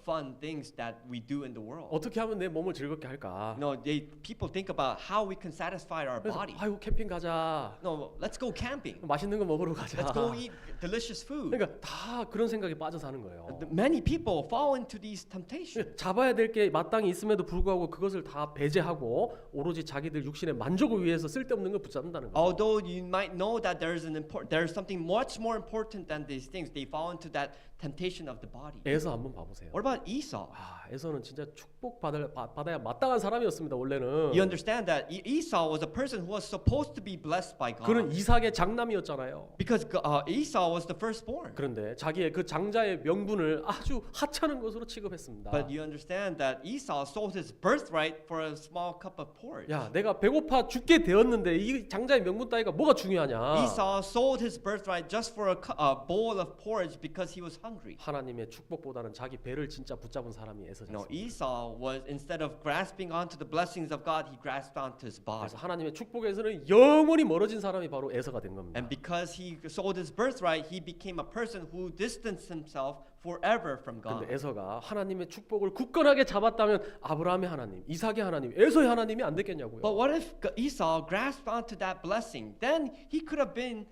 fun things that we do in the world.
어떻게 하면 내 몸을 즐겁게 할까?
No, people think about how we can satisfy our
그래서
body.
아이고 캠핑 가자.
No, let's go camping.
맛있는 거 먹으러 가자.
Let's go eat delicious food.
그러니까 다 그런 생각에 빠져 사는 거예요.
Many people fall into these temptations.
잡아야 될 게 마땅히 있음에도 불구하고 그것을 다 배제하고 오로지 자기들 육신의 만족을 위해서 쓸데없는 걸 붙잡는다는 거예요.
Although you might know that there's something much more important than these things, they fall into that temptation of the body.
에서 한번 봐보세요.
What about Esau?
에서는 진짜 축복 받아야 마땅한 사람이었습니다. 원래는.
You understand that Esau was a person who was supposed to be blessed by God.
그는 이삭의 장남이었잖아요.
Because Esau was the firstborn.
그런데 자기의 그 장자의 명분을 아주 하찮은 것으로 취급했습니다.
But you understand that Esau sold his birthright for a small cup of porridge.
야, 내가 배고파 죽게 되었는데 이 장자의 명분 따위가 뭐가 중요하냐?
Esau sold his birthright just for a bowl of porridge because he was hungry.
하나님의 축복보다는 자기 배를 진짜 붙잡은 사람이
No,
에서였습니다.
Esau was, instead of grasping onto the blessings of God, he grasped onto his body.
그래서 하나님의 축복에서는 영원히 멀어진 사람이 바로 에서가 된 겁니다.
And because he sold his birthright, he became a person who distanced himself forever from God.
근데 에서가 하나님의 축복을 굳건하게 잡았다면 아브라함의 하나님, 이삭의 하나님, 에서의 하나님이 안 됐겠냐고요.
But what if Esau grasped onto that blessing? Then he could have been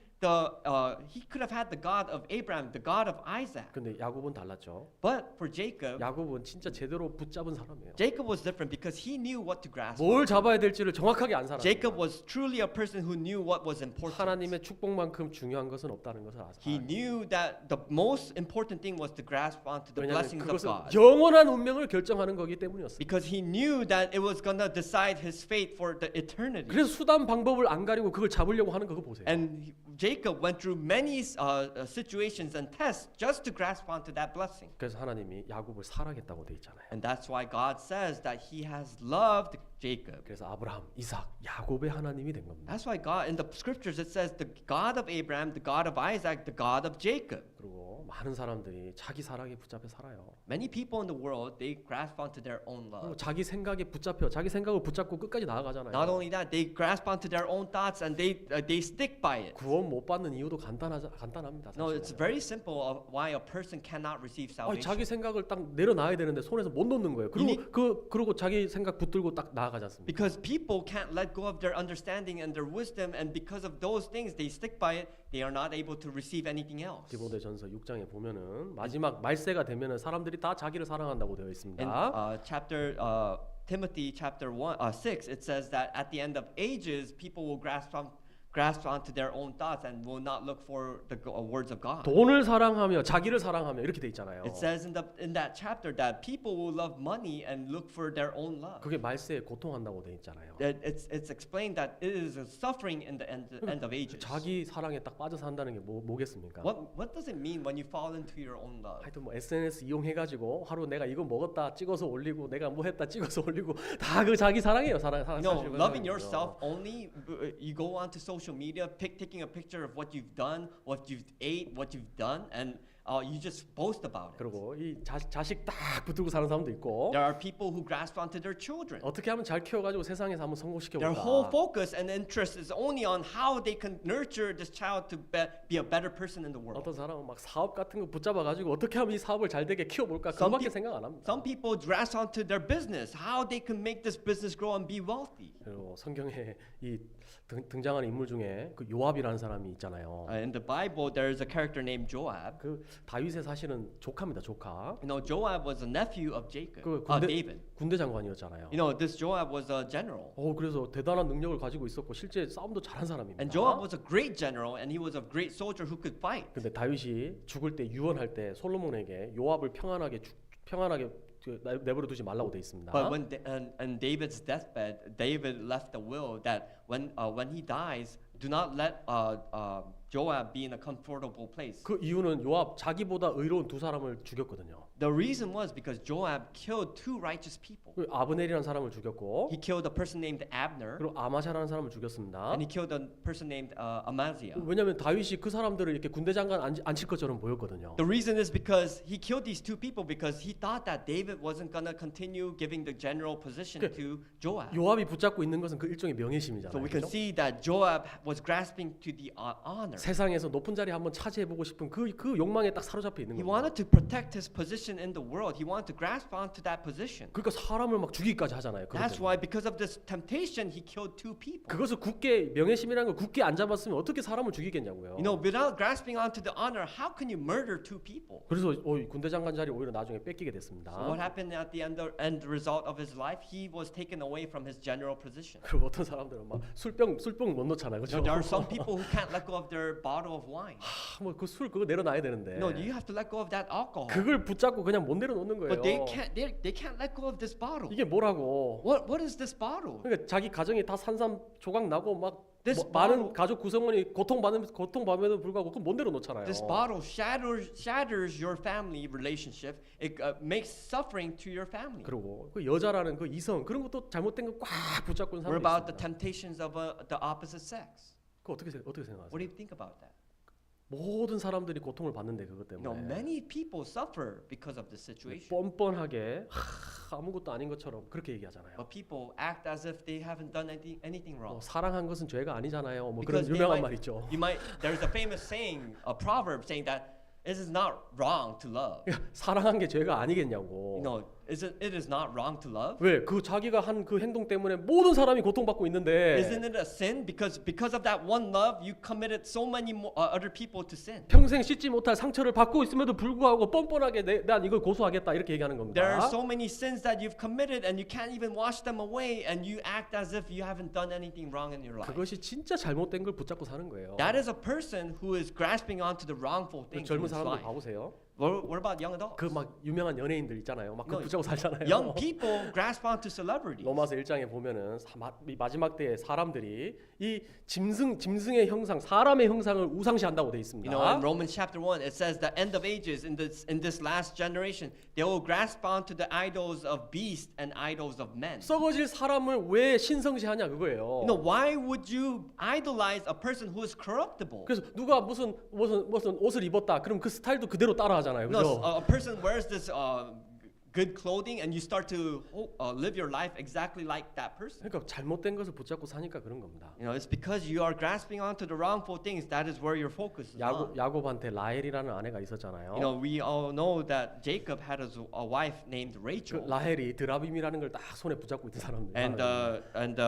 he could have had the God of Abraham, the God of Isaac.
근데 야곱은 달랐죠.
But for Jacob,
야곱은 진짜 제대로 붙잡은 사람이에요.
Jacob was different because he knew what to grasp.
뭘 잡아야 될지를 정확하게 안 살아요.
Jacob was truly a person who knew what was important.
하나님의 축복만큼 중요한 것은 없다는 것을 알아요.
He knew that the most important thing was to grasp onto the
왜냐하면
blessings of
그것은
God.
영원한 운명을 결정하는 거기 때문이었어요.
Because he knew that it was gonna decide his fate for the eternity.
그래서 수단 방법을 안 가리고 그걸 잡으려고 하는 거 그거 보세요.
And Jacob went through many situations and tests just to grasp onto that blessing.
그래서 하나님이 야곱을 사랑했다고 돼 있잖아요.
And that's why God says that he has loved Jacob.
그래서 아브라함, 이삭, 야곱의 하나님이 된 겁니다.
That's why God in the scriptures it says the God of Abraham, the God of Isaac, the God of Jacob.
그리고 많은 사람들이 자기 사랑에 붙잡혀 살아요.
Many people in the world they grasp onto their own
그리고
love.
자기 생각에 붙잡혀 자기 생각을 붙잡고 끝까지 나아가잖아요.
Not only that, they grasp onto their own thoughts and they stick by it.
구원 못 받는 이유도 간단합니다.
No, it's
사실은.
very simple of why a person cannot receive
아니,
salvation.
자기 생각을 딱 내려놔야 되는데 손에서 못 놓는 거예요. 그리고 자기 생각 붙들고 딱 나아가지 않습니까?
Because people can't let go of their understanding and their wisdom, and because of those things, they stick by it. They are not able to receive anything else.
디모데전서 6장에 보면은 마지막 말세가 되면은 사람들이 다 자기를 사랑한다고 되어 있습니다.
In Timothy chapter 6, it says that at the end of ages, people will grasp onto their own thoughts and will not look for the words of God.
돈을 사랑하며 자기를 사랑하며 이렇게 돼 있잖아요.
It says in that chapter that people will love money and look for their own love.
그게 말세에 고통한다고 돼 있잖아요.
That it's explained that it is a suffering in the end of ages.
자기 사랑에 딱 빠져 산다는 게 뭐겠습니까?
What does it mean when you fall into your own love?
하여튼 뭐 SNS 이용해가지고 하루 내가 이거 먹었다 찍어서 올리고 내가 뭐 했다 찍어서 올리고 다 그 자기 사랑이에요.
No, loving yourself only. You go onto social media, taking a picture of what you've done, what you've ate, what you've done, and you just boast about it.
그리고 이 자식 딱 붙들고 사는 사람도 있고
There are people who grasp onto their children.
어떻게 하면 잘 키워가지고 세상에서 한번 성공시켜
Their
볼까?
whole focus and interest is only on how they can nurture this child to be a better person in the world.
어떤 사람은 막 사업 같은 거 붙잡아가지고 어떻게 하면 이 사업을 잘 되게 키워볼까 그거밖에 생각 안 합니다.
Some people grasp onto their business, how they can make this business grow and be wealthy.
그리고 성경에 이 등장하는 인물 중에 그 요압이라는 사람이 있잖아요.
In the Bible, there is a character named Joab.
그 다윗의 사실은 조카입니다. 조카.
You know, Joab was a nephew of Jacob,
그
David.
군대 장관이었잖아요.
You know, this Joab was a general.
그래서 대단한 능력을 가지고 있었고 실제 싸움도 잘한 사람입니다.
And Joab was a great general, and he was a great soldier who could fight.
근데 다윗이 죽을 때 유언할 때 솔로몬에게 요압을 평안하게 내버려 두지 말라고 돼 있습니다.
But when on David's deathbed, David left a will that when he dies, do not let Joab be in a comfortable place.
그 이유는 요압 자기보다 의로운 두 사람을 죽였거든요.
The reason was because Joab killed two righteous people.
그 아브넬이라는 사람을 죽였고
He killed a person named Abner,
그리고 아마샤라는 사람을 죽였습니다.
and he killed a person named Amaziah.
왜냐하면 다윗이 그 사람들을 이렇게 군대 장관 앉힐 것처럼 보였거든요.
The reason is because he killed these two people because he thought that David wasn't gonna continue giving the general position to Joab.
요압이 붙잡고 있는 것은 그 일종의
So
명예심이잖아요.
we can
그렇죠?
see that Joab was grasping to the honor.
세상에서 높은 자리 한번 차지해보고 싶은 그 욕망에 딱 사로잡혀 있는
He
겁니다.
wanted to protect his position in the world. He wanted to grasp onto that position.
그러니까 사람을 막 죽이기까지 하잖아요. 그것
That's
때문에.
why, because of this temptation, he killed two people.
그것을 굳게 명예심이라는 걸 굳게 안 잡았으면 어떻게 사람을 죽이겠냐고요.
You know, without grasping onto the honor, how can you murder two people?
그래서 군대 장관 자리 오히려 나중에 뺏기게 됐습니다.
So what happened at the end result of his life? He was taken away from his general position.
그리고 어떤 사람들은 막 술병 못 놓잖아요. 그렇죠?
There are some people who can't let go of their bottle of wine.
뭐그 술 그거 내려놔야 되는데.
No, you have to let go of that alcohol.
그걸 붙잡고 그냥 못 내려놓는 거예요.
But they can't let go of this bottle.
이게 뭐라고?
What is this bottle?
그러니까 자기 가정이 다 산산조각 나고 막
This
많은
bottle-
가족 구성원이 고통받음에도 불구하고 그건 못 내려놓잖아요.
This bottle shatters your family relationship. It makes suffering to your family.
그리고 그 여자라는 그 이성 그런 것도 잘못된 거 꽉 붙잡고 있는
What
사람이
about the
있습니다.
temptations of the opposite sex?
그거 어떻게 생각하세요?
What do you think about that?
모든 사람들이 고통을 받는데 그것
You know,
때문에
many people suffer because of this situation.
뻔뻔하게 아무것도 아닌 것처럼 그렇게 얘기하잖아요.
But people act as if they haven't done anything wrong.
사랑한 것은 죄가 아니잖아요. 뭐 그런
Because they
유명한
might-
말 있죠.
there's a famous saying, a proverb saying that it is not wrong to love.
사랑한 게 죄가 아니겠냐고.
You know, it is not wrong to love?
왜? 그 자기가 한 그 행동 때문에 모든 사람이 고통받고 있는데
Isn't it a sin? Because of that one love, you committed so many other people to sin.
평생 씻지 못할 상처를 받고 있음에도 불구하고 뻔뻔하게 난 이걸 고소하겠다 이렇게 얘기하는 겁니다.
There are so many sins that you've committed and you can't even wash them away and you act as if you haven't done anything wrong in your life.
그것이 진짜 잘못된 걸 붙잡고 사는 거예요.
That is a person who is grasping onto the wrongful things in
젊은
his
사람들
life.
봐보세요.
What about young adults?
그 막 유명한 연예인들 있잖아요. 막 그
No,
붙잡고 붙잡고 살잖아요.
Young people grasp onto celebrities.
로마서 1장에 보면은 이 마지막 때에 사람들이 이 짐승의 형상, 사람의 형상을 우상시한다고 돼 있습니다.
You know, in Romans chapter 1, it says the end of ages in this last generation, they will grasp onto the idols of beasts and idols of men.
썩어질 사람을 왜 신성시하냐 그거예요.
You know, why would you idolize a person who is corruptible?
그래서 누가 무슨 옷을 입었다, 그럼 그 스타일도 그대로 따라하잖아요,
You know,
그죠?
a person wears this good clothing and you start to live your life exactly like that person.
그러니까 잘못된 것을 붙잡고 사니까 그런 겁니다.
You know, it's because you are grasping onto the wrongful things that is where your focus is on.
야곱한테 라헬이라는 아내가 있었잖아요.
You know, we all know that Jacob had a wife named
그
Rachel,
라헬이 드라빔이라는 걸 딱 손에 붙잡고 있던 사람들.
and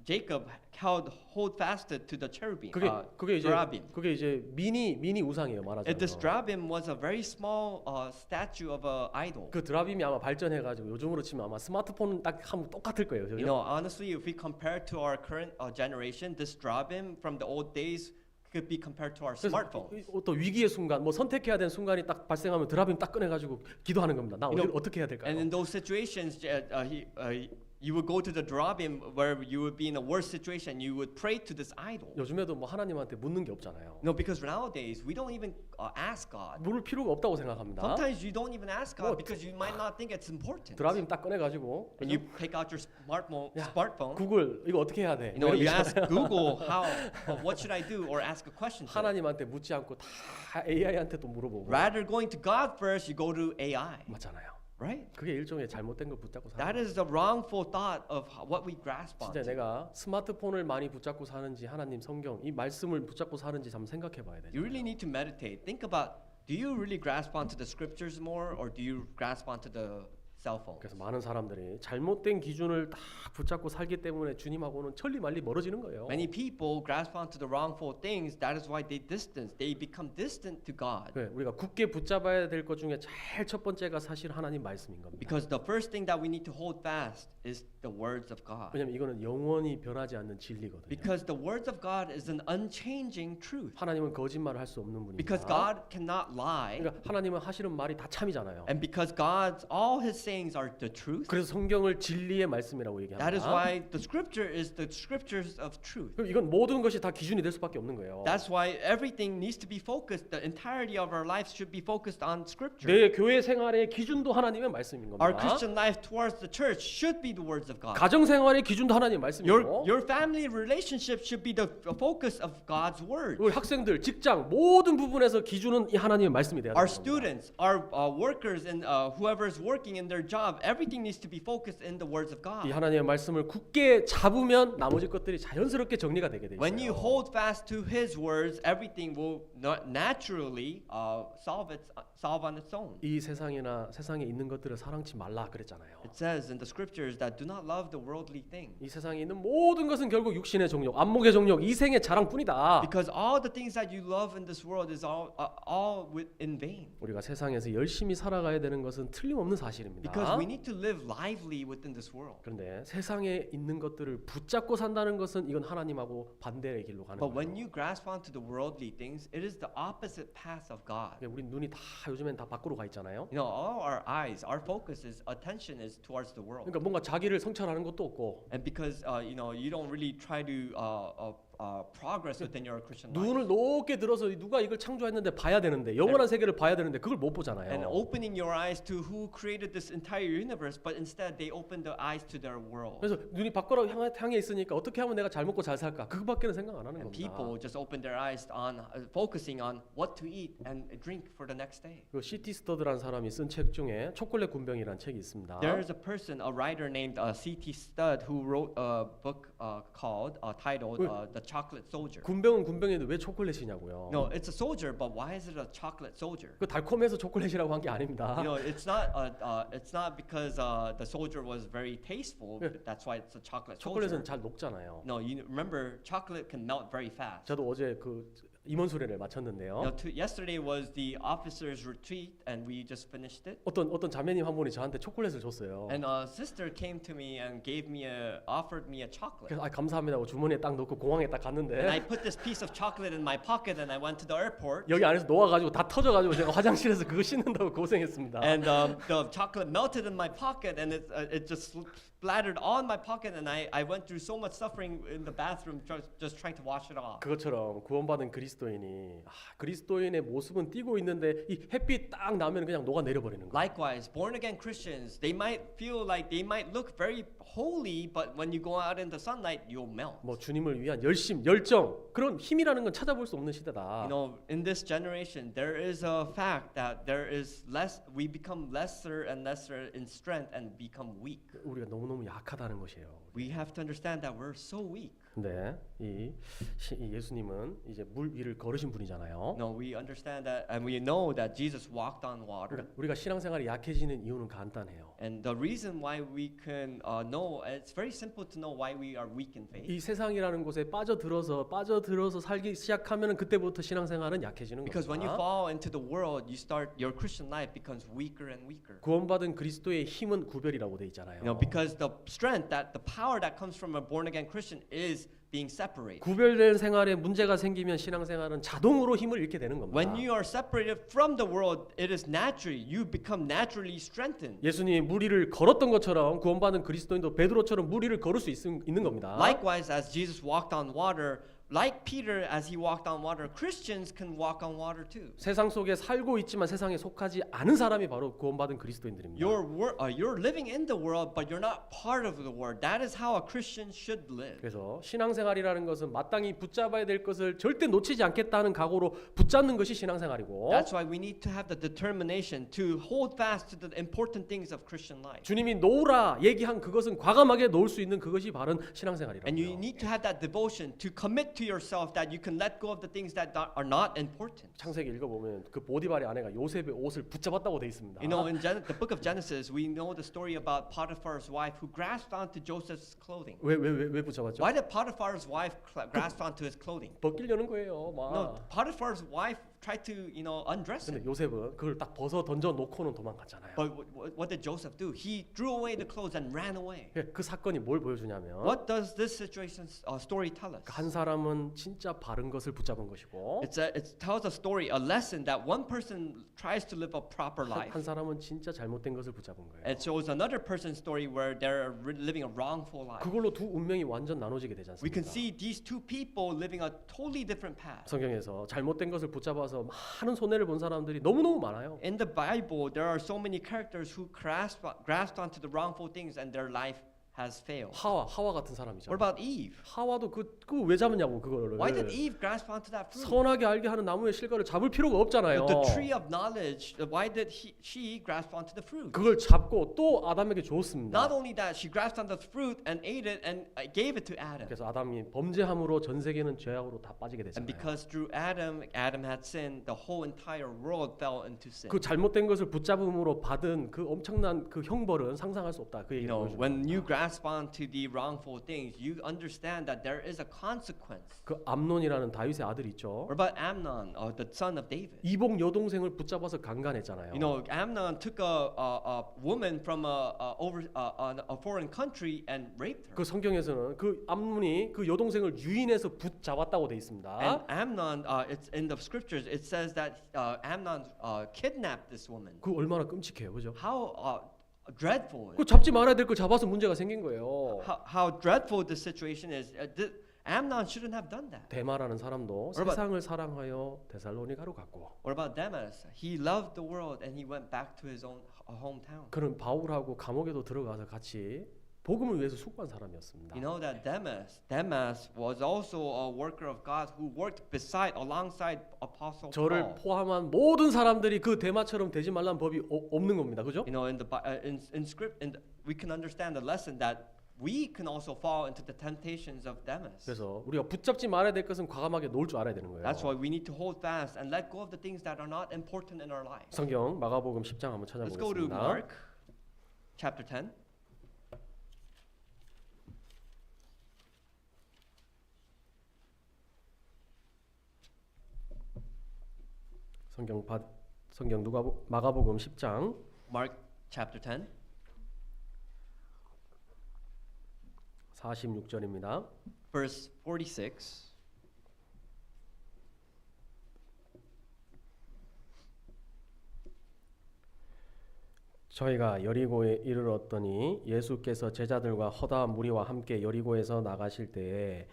Jacob hold fasted to the cherubim.
그게 이제 미니 우상이에요,
And this
말하자면.
drabim was a very small statue of a idol.
그 드라빔이 아마 발전해가지고 요즘으로 치면 아마 스마트폰 딱 하면 똑같을 거예요,
You
그죠?
know, honestly, if we compare to our current generation, this drabim from the old days could be compared to our smartphones.
또 위기의 순간, 뭐 선택해야 되는 순간이 딱 발생하면 드라빔 딱 꺼내가지고 기도하는 겁니다. 나
You know,
어떻게 해야 될까요?
And in those situations, you would go to the drabim where you would be in a worse situation. You would pray to this idol.
요즘에도 뭐 하나님한테 묻는 게 없잖아요.
No, because nowadays we don't even ask God.
물을 필요가 없다고 생각합니다.
Sometimes you don't even ask
뭐,
God because you might not think it's important.
드라빔 딱 꺼내가지고
When you take out your smartphone,
구글 이거 어떻게 해야 돼?
you know,
뭐
you
이런
ask
거 있잖아요.
Google what should I do, or ask a question. To it.
하나님한테 묻지 않고 다 AI한테 또 물어보고
Rather going to God first, you go to AI,
맞잖아요.
right?
그게 일종의 잘못된 걸 붙잡고 사는
That
거예요.
is the wrongful thought of what we grasp
진짜
onto.
내가 스마트폰을 많이 붙잡고 사는지 하나님 성경 이 말씀을 붙잡고 사는지 한번 생각해 봐야 돼요.
You really need to meditate. Think about, do you really grasp onto the scriptures more, or do you grasp onto the cell phone?
그래서 많은 사람들이 잘못된 기준을 딱 붙잡고 살기 때문에 주님하고는 천리말리 멀어지는 거예요.
Many people grasp onto the wrongful things. That is why they become distant to God.
네, 우리가 굳게 붙잡아야 될 것 중에 제일 첫 번째가 사실 하나님 말씀인 겁니다.
Because the first thing that we need to hold fast is the words of God.
왜냐하면 이거는 영원히 변하지 않는 진리거든요.
Because the words of God is an unchanging truth.
하나님은 거짓말을 할 수 없는 분입니다.
Because God cannot lie.
그러니까 하나님은 하시는 말이 다 참이잖아요.
And because God's all His sayings are the truth.
그래서 성경을 진리의 말씀이라고 얘기합니다.
That is why the scripture is the scriptures of truth.
그럼 이건 모든 것이 다 기준이 될 수밖에 없는 거예요.
That's why everything needs to be focused. The entirety of our lives should be focused on scripture.
내 교회 생활의 기준도 하나님의 말씀인 겁니다.
Our Christian life towards the church should be the words of God.
가정 생활의 기준도 하나님의 말씀이고
Your family relationship should be the focus of God's word.
우리 학생들, 직장 모든 부분에서 기준은 이 하나님의 말씀이 돼야
Our
됩니다.
students, our workers, and whoever is working in their job, everything needs to be focused in the words of
이
God.
하나님의 말씀을 굳게 잡으면 나머지 것들이 자연스럽게 정리가 되게 돼
When you
있어요.
hold fast to His words, everything will naturally solve on its own.
이 세상에 있는 것들을 사랑치 말라 그랬잖아요.
It says in the scriptures that do not love the worldly thing.
이 세상에 있는 모든 것은 결국 육신의 정욕, 안목의 정욕, 이생의 자랑뿐이다.
Because all the things that you love in this world is all in vain.
우리가 세상에서 열심히 살아가야 되는 것은 틀림없는 사실입니다.
Because we need to live lively within this world.
그런데 세상에 있는 것들을 붙잡고 산다는 것은 이건 하나님하고 반대의 길로 가는
But when
거예요.
you grasp onto the worldly things, it is the opposite path of God.
우리 눈이 다 요즘엔 다 밖으로 가 있잖아요.
You know, all our eyes, our focus is attention is towards the world.
그러니까 뭔가 자기를 성찰하는 것도 없고
And because you know, you don't really try to progress within your Christian life.
눈을 높게 들어서 누가 이걸 창조했는데 봐야 되는데 영원한 세계를 봐야 되는데 그걸 못
And
보잖아요.
opening your eyes to who created this entire universe, but instead they open their eyes to their world.
그래서 눈이 밖으로 향해 있으니까 어떻게 하면 내가 잘 먹고 잘 살까? 그거밖에는 생각 안 하는
And
겁니다.
people just open their eyes on focusing on what to eat and drink for the next day.
그 C.T. 스터드라는 사람이 쓴 책 중에 초콜릿 군병이라는 책이 있습니다.
There is a person, a writer named C.T. Studd, who wrote a book titled "The Chocolate Soldier."
군병은 군병인데 왜 초콜릿이냐고요.
No, it's a soldier, but why is it a chocolate soldier?
그 달콤해서 초콜릿이라고 한 게 아닙니다.
You know, it's not because the soldier was very tasteful. That's why it's a chocolate soldier.
초콜릿은 잘 녹잖아요.
No, you remember chocolate can melt very fast.
저도 어제 그 임원 수련을 마쳤는데요.
Yesterday was the officers' retreat, and we just finished it.
어떤 자매님 한 분이 저한테 초콜릿을 줬어요.
And a sister came to me and offered me a chocolate.
그래서 감사합니다 하고 주머니에 딱 넣고 공항에 딱
And
갔는데
I put this piece of chocolate in my pocket, and I went to the airport.
여기 안에서 녹아가지고 다 터져가지고 제가 화장실에서 그거 씻는다고 고생했습니다.
And the chocolate melted in my pocket, and it just splattered on my pocket, and I went through so much suffering in the bathroom just trying to wash it off.
그것처럼 구원받은 그리스도인이 그리스도인의 모습은 띄고 있는데 이 햇빛 딱 나면 그냥 녹아 내려버리는 거예요.
Likewise, born again Christians, they might feel like they might look very holy, but when you go out in the sunlight, you'll melt.
뭐 주님을 위한 열심, 열정 그런 힘이라는 건 찾아볼 수 없는 시대다.
You know, in this generation, there is a fact that we become lesser and lesser in strength and become weak.
우리가 너무너무 약하다는 것이에요.
We have to understand that we're so weak.
근데 이 예수님은 이제 물 위를 걸으신 분이잖아요.
No, we understand that, and we know that Jesus walked on water.
그러니까 우리가 신앙생활이 약해지는 이유는 간단해요.
And the reason why we can know, it's very simple to know why we are weak in faith.
이 세상이라는 곳에 빠져들어서 살기 시작하면은 그때부터 신앙생활은 약해지는
Because when you
겁니다.
fall into the world, your Christian life becomes weaker and weaker.
구원받은 그리스도의 힘은 구별이라고 돼 있잖아요.
You know, because the power that comes from a born again Christian is being separated.
구별된 생활에 문제가 생기면 신앙생활은 자동으로 힘을 잃게 되는 겁니다.
When you are separated from the world, it is you become naturally strengthened.
예수님이 물 위를 걸었던 것처럼 구원받은 그리스도인도 베드로처럼 물 위를 걸을 수 있는 겁니다.
Likewise, as Jesus walked on water, like Peter as he walked on water, Christians can walk on water too.
세상 속에 살고 있지만 세상에 속하지 않은 사람이 바로 구원받은 그리스도인들입니다.
You're living in the world, but you're not part of the world. That is how a Christian should live.
그래서 신앙생활이라는 것은 마땅히 붙잡아야 될 것을 절대 놓치지 않겠다는 각오로 붙잡는 것이 신앙생활이고
That's why we need to have the determination to hold fast to the important things of Christian life.
주님이 놓으라 얘기한 그것은 과감하게 놓을 수 있는 그것이 바른 신앙생활이라고요.
And you need to have that devotion to commit to yourself that you can let go of the things that are not important.
창세기 읽어보면 그 보디발의 아내가 요셉의 옷을 붙잡았다고 돼 있습니다.
You know, in the book of Genesis, we know the story about Potiphar's wife who grasped onto Joseph's clothing.
왜 붙잡았죠?
Why did Potiphar's wife grasp onto his clothing?
벗기려는 거예요.
No,
막.
Potiphar's wife tried to, undress him.
근데 요셉은 그걸 딱 벗어 던져 놓고는 도망갔잖아요.
But what did Joseph do? He threw away the clothes and ran away.
그 사건이 뭘 보여주냐면
What does this story tell us?
한 사람은 진짜 바른 것을 붙잡은 것이고
It tells a story, a lesson that one person tries to live a proper life.
한 사람은 진짜 잘못된 것을 붙잡은 거예요.
It shows another person's story where they're living a wrongful life.
그걸로 두 운명이 완전 나눠지게 되지
We can
않습니까?
see these two people living a totally different path.
성경에서 잘못된 것을 붙잡아서 많은 손해를 본 사람들이 너무너무 많아요.
In the Bible, there are so many characters who grasped onto the wrongful things and their life has failed.
하와 같은 사람이죠.
What about Eve?
하와도 그거 왜 잡았냐고 그거를.
Why did Eve grasp onto that fruit?
선하게 알게 하는 나무의 실과를 잡을 필요가 없잖아요.
The tree of knowledge. Why did she grasp onto the fruit?
그걸 잡고 또 아담에게 줬습니다.
Not only that, she grasped onto the fruit and ate it and gave it to Adam.
그래서 아담이 범죄함으로 전 세계는 죄악으로 다 빠지게
And
됐잖아요.
because through Adam had sinned, the whole entire world fell into sin.
그 잘못된 것을 붙잡음으로 받은 그 엄청난 그 형벌은 상상할 수 없다. 그
You
얘기를
know,
보여줍니다.
when you grasp onto the wrongful things, you understand that there is a consequence.
그 암논이라는 다윗의 아들 있죠.
What about Amnon, the son of David?
이복 여동생을 붙잡아서 강간했잖아요.
You know, Amnon took a woman from a foreign country and raped her.
그 성경에서는 그 암논이 그 여동생을 유인해서 붙잡았다고 돼 있습니다.
And Amnon, it's in the scriptures. It says that Amnon kidnapped this woman.
그 얼마나 끔찍해요, 그죠?
How dreadful!
그 잡지 말아야 될 걸 잡아서 문제가 생긴 거예요.
How dreadful the situation is. Amnon shouldn't have done that.
대마라는 사람도
about-
세상을 사랑하여 데살로니가로 갔고,
What about Demas? He loved the world and he went back to his own hometown.
그는 바울하고 감옥에도 들어가서 같이 복음을 위해서 수고한 사람이었습니다.
You know that Demas was also a worker of God who worked alongside Apostle
저를
Paul.
포함한 모든 사람들이 그 대마처럼 되지 말라는 법이 없는 겁니다. 그죠?
You know, in script, we can understand the lesson that we can also fall into the temptations of Demas.
그래서 우리가 붙잡지 말아야 될 것은 과감하게 놓을 줄 알아야 되는 거예요.
That's why we need to hold fast and let go of the things that are not important in our lives.
성경 마가복음 10장 한번
Let's go to
찾아보겠습니다.
Mark chapter 10.
성경 마가복음 10장
Mark chapter 10,
46절입니다.
verse 46.
저희가 여리고에 이르렀더니 예수께서 제자들과 허다한 무리와 함께 여리고에서 나가실 때에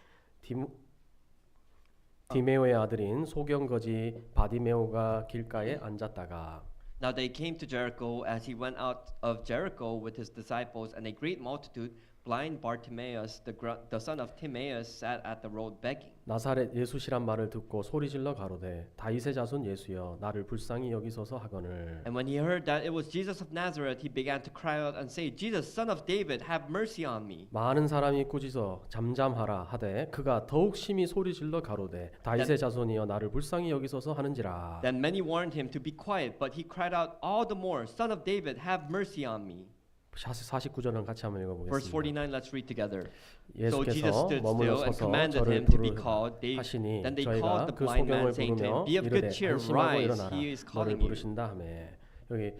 디메오의 아들인 소경거지 바디메오가 길가에 앉았다가
Now they came to Jericho. As he went out of Jericho with his disciples and a great multitude, blind Bartimaeus, the son of Timaeus, sat at the road begging.
나사렛 예수시란 말을 듣고 소리질러 가로되 다윗의 자손 예수여 나를 불쌍히 여기소서 하거늘.
And when he heard that it was Jesus of Nazareth, he began to cry out and say, Jesus, son of David, have mercy on me.
많은 사람이 꾸짖어 잠잠하라 하되 그가 더욱 심히 소리질러 가로되 다윗의 자손이여 나를 불쌍히 여기소서 하는지라.
Then many warned him to be quiet, but he cried out all the more, Son of David, have mercy on me.
49절은 같이 한번
Verse
읽어보겠습니다.
49, let's read together. So Jesus
예수께서
stood
머물러
still and
서서
commanded
저를
him to be
부르라
called.
하시니
Then they
저희가
called the
그
blind man,
소경을
saying to him,
부르며
Be of good
이르되
cheer,
안심하고
rise,
일어나라
he is
너를
calling you.
부르신다 하며 여기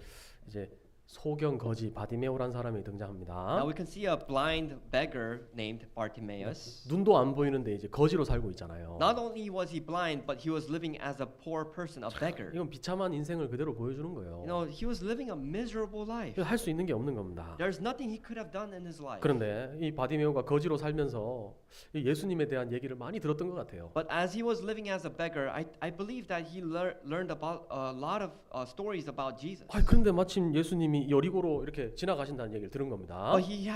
이제 소경 거지 바디메오라는 사람이
Now
등장합니다.
we can see a blind beggar named Bartimaeus.
눈도 안 보이는데 이제 거지로 살고 있잖아요.
Not only was he blind, but he was living as a poor person, a beggar.
이건 비참한 인생을 그대로 보여주는 거예요.
You know, he was living a miserable life.
할 수 있는 게 없는 겁니다.
There's nothing he could have done in his life.
그런데 이 바디메오가 거지로 살면서 이 예수님에 대한 얘기를 많이 들었던 것 같아요.
But as he was living as a beggar, I believe that he learned about a lot of stories about Jesus.
근데 마침 예수님이 여리고로 이렇게 지나가신다는 얘기를 들은 겁니다.
But he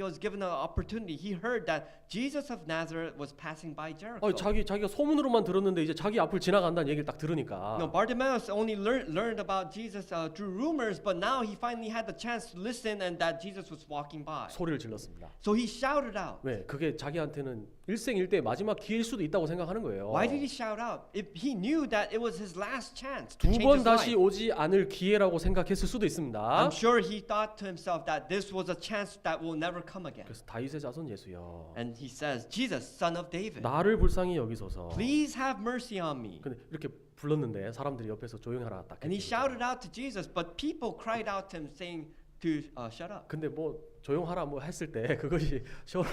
was given an opportunity. He heard that Jesus of Nazareth was passing by Jericho.
자기가 소문으로만 들었는데 이제 자기 앞을 지나간다는 얘기를 딱 들으니까
No, Bartimaeus only learned about Jesus through rumors, but now he finally had the chance to listen and that Jesus was walking by.
소리를 질렀습니다.
So he shouted out.
왜? 그게 자기한테는 일생일대 마지막 기회일 수도 있다고 생각하는 거예요.
Why did he shout out? If he knew that it was his last chance
두
to change
번
his
다시
life.
오지 않을 기회라고 생각했을 수도 있습니다.
I'm sure he thought to himself that this was a chance that will never come again.
그래서 다윗의 자손 예수여
And he says, Jesus, son of David,
나를 불쌍히 여기소서.
please have mercy on me.
근데 이렇게 불렀는데 사람들이 옆에서 조용하라 딱
And he
했죠.
shouted out to Jesus, but people cried out to him saying to shut up.
근데 뭐 조용하라 뭐 했을 때 그것이 shut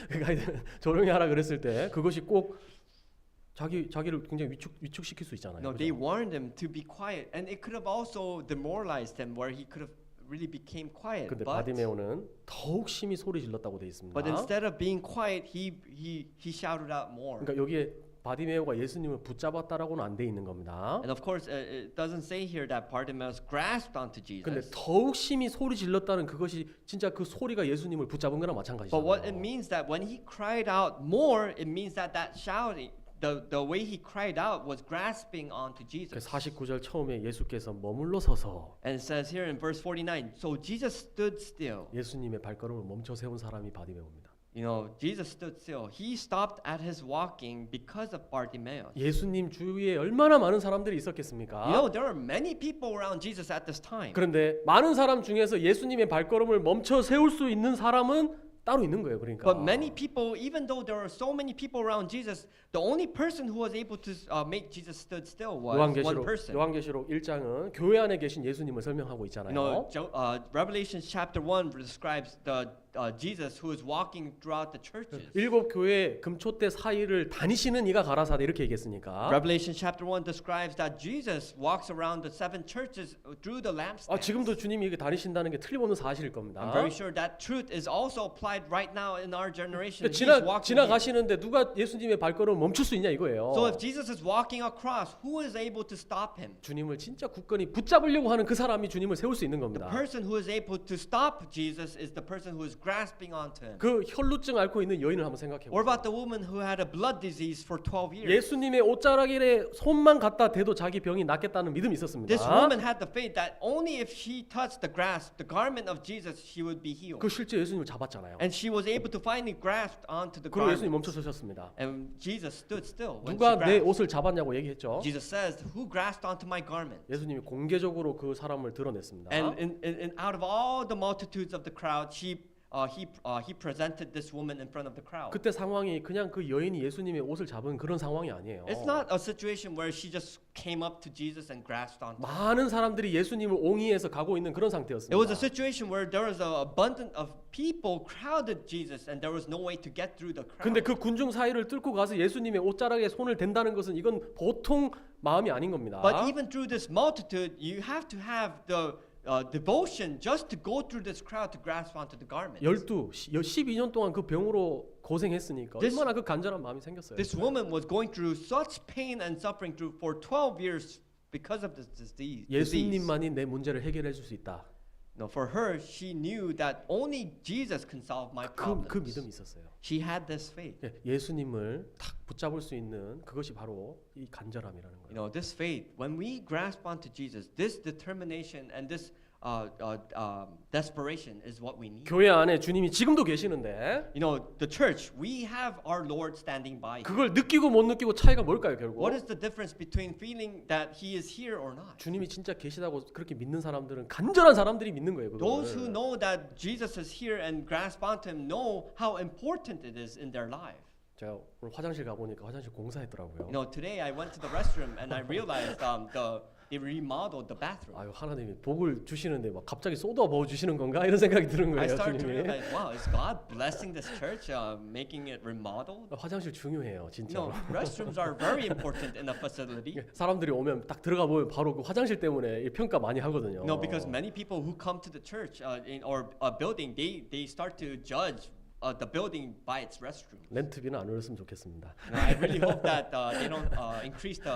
그러니까 조용히 하라 그랬을 때 그것이 꼭 자기를 굉장히 위축시킬 수 있잖아요.
No,
그죠?
they warned him to be quiet, and it could have also demoralized him, where he could have really became quiet.
근데 바디메오는 더욱 심히 소리 질렀다고 돼 있습니다.
But instead of being quiet, he shouted out more.
그러니까 여기에 바디메오가 예수님을 붙잡았다라고는 안 돼 있는 겁니다.
And of course, it doesn't say here that Bartimaeus grasped onto
근데
Jesus.
더욱 심히 소리 질렀다는 그것이 진짜 그 소리가 예수님을 붙잡은 거나
But what it
마찬가지잖아요.
means that when he cried out more, it means that shouting, the way he cried out was grasping onto
그
Jesus.
49절 처음에 예수께서 머물러 서서
And it says here in verse 49, so Jesus stood still.
예수님의 발걸음을 멈춰 세운 사람이 바디메오입니다.
You know, Jesus stood still. He stopped at his walking because of Bartimaeus.
예수님 주위에 얼마나 많은 사람들이 있었겠습니까?
You know, there are many people around Jesus at this time.
그런데 많은 사람 중에서 예수님의 발걸음을 멈춰 세울 수 있는 사람은 따로 있는 거예요. 그러니까.
But many people, even though there are so many people around Jesus, the only person who was able to make Jesus stood still was one person.
요한계시록 1장은 교회 안에 계신 예수님을 설명하고
You
있잖아요.
know, Revelation chapter 1 describes the Jesus who is walking throughout the churches.
일곱 교회 금초대 사이를 다니시는 이가 가라사대 이렇게 얘기했으니까.
Revelation chapter 1 describes that Jesus walks around the seven churches through the lampstands.
지금도 주님이 이렇게 다니신다는 게 틀림없는 사실일 겁니다.
I'm very sure that truth is also applied right now in our generation. He's
그러니까
walking here.
지나가시는데 누가 예수님의 발걸음을 멈출 수 있냐 이거예요.
So if Jesus is walking across, who is able to stop him?
주님을 진짜 굳건히 붙잡으려고 하는 그 사람이 주님을 세울 수 있는
The
겁니다.
person who is able to stop Jesus is the person who is grasping onto him.
그 혈루증 앓고 있는 여인을 한번 생각해
What
보세요.
about the woman who had a blood disease for 12 years?
예수님의 옷자락에 손만 갖다 대도 자기 병이 낫겠다는 믿음이 있었습니다.
This woman had the faith that only if she touched the garment of Jesus, she would be healed.
그 실제 예수님을 잡았잖아요.
And she was able to finally grasp onto the
그리고 예수님
garment.
멈춰 서셨습니다.
And Jesus stood still when she
누가 내
grasped.
옷을 잡았냐고 얘기했죠.
Jesus says, "Who grasped onto my garment?"
예수님이 공개적으로 그 사람을 드러냈습니다.
And out of all the multitudes of the crowd, she he presented this woman in front of the crowd.
그때 상황이 그냥 그 여인이 예수님의 옷을 잡은 그런 상황이 아니에요.
It's not a situation where she just came up to Jesus and grasped onto him.
많은 사람들이 예수님을 옹이해서 가고 있는 그런 상태였습니다.
It was a situation where there was an abundance of people crowded Jesus and there was no way to get through the crowd.
근데 그 군중 사이를 뚫고 가서 예수님의 옷자락에 손을 댄다는 것은 이건 보통 마음이 아닌 겁니다.
But even through this multitude, you have to have the devotion just to go through this crowd to grasp onto the garment.
12년 동안 그 병으로 고생했으니까
This-
얼마나 그 간절한 마음이 생겼어요.
This woman was going through such pain and suffering for 12 years because of this disease.
예수님만이 내 문제를 해결해 줄 수 있다.
No, for her, she knew that only Jesus can solve my problems.
그 믿음이 있었어요.
She had this faith.
예수님을 탁 붙잡을 수 있는 그것이 바로 이 간절함이라는
You
거예요.
know, this faith, when we grasp onto Jesus, this determination and this desperation is what we need.
교회 안에 주님이 지금도 계시는데
You know, the church, we have our Lord standing by.
그걸 느끼고 못 느끼고 차이가 뭘까요, 결국?
What is the difference between feeling that He is here or not?
주님이 진짜 계시다고 그렇게 믿는 사람들은 간절한 사람들이 믿는 거예요.
Those who
그걸.
know that Jesus is here and grasp onto Him know how important it is in their life.
제가 오늘 화장실 가 보니까 화장실 공사했더라고요.
You know, today I went to the restroom and I realized they remodeled the bathroom.
아유 하나님이 복을 주시는데 막 갑자기 쏟아 부어 주시는 건가 이런 생각이 드는
I
거예요,
started to
주님이.
realize, wow, is God blessing this church, making it remodeled?
화장실 중요해요, 진짜.
No, restrooms are very important in a facility.
사람들이 오면 딱 들어가 보면 바로 그 화장실 때문에 이 평가 많이 하거든요.
No, because many people who come to the church or a building, they start to judge the building by its restroom.
렌트비는 안 올렸으면 좋겠습니다.
You know, I really hope that they don't increase the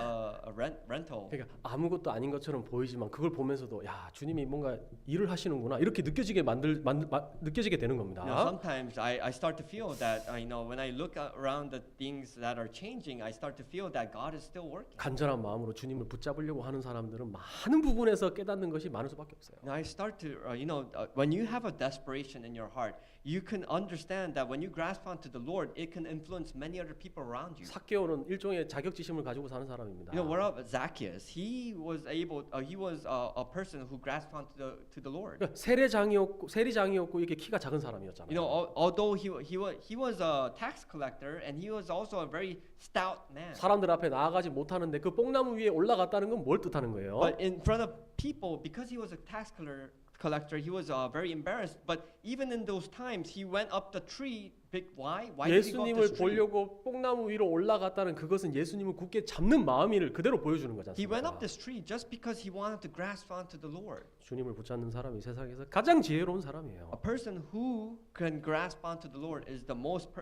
rental.
그러니까 아무것도 아닌 것처럼 보이지만 그걸 보면서도 야 주님이 뭔가 일을 하시는구나 이렇게 느껴지게 느껴지게 되는 겁니다.
You know, sometimes I start to feel that you know, when I look around the things that are changing, I start to feel that God is still working.
간절한 마음으로 주님을 붙잡으려고 하는 사람들은 많은 부분에서 깨닫는 것이 많을 수밖에 없어요.
Now I start to you know, when you have a desperation in your heart, you can understand that when you grasp onto the Lord, it can influence many other people around you.
삭개오는 일종의 자격지심을 가지고 사는 사람입니다.
You know, what about Zacchaeus? He was a person who grasped onto the Lord.
그러니까 세리장이었고 이렇게 키가 작은 사람이었잖아요.
You know, although he was a tax collector and he was also a very stout man.
사람들 앞에 나아가지 못하는데 그 뽕나무 위에 올라갔다는 건 뭘 뜻하는 거예요?
But in front of people, because he was a tax collector, he was very embarrassed. But even in those times, he went up the tree. Why? Why did he go up
예수님을
this tree?
보려고 뽕나무 위로 올라갔다는 그것은 예수님을 굳게 잡는 마음을 그대로 보여주는 거지
He went up
않습니까?
this tree just because he wanted to grasp onto the Lord.
주님을 붙잡는 사람이 세상에서 가장 지혜로운 사람이에요.
A person who can grasp onto the Lord is the most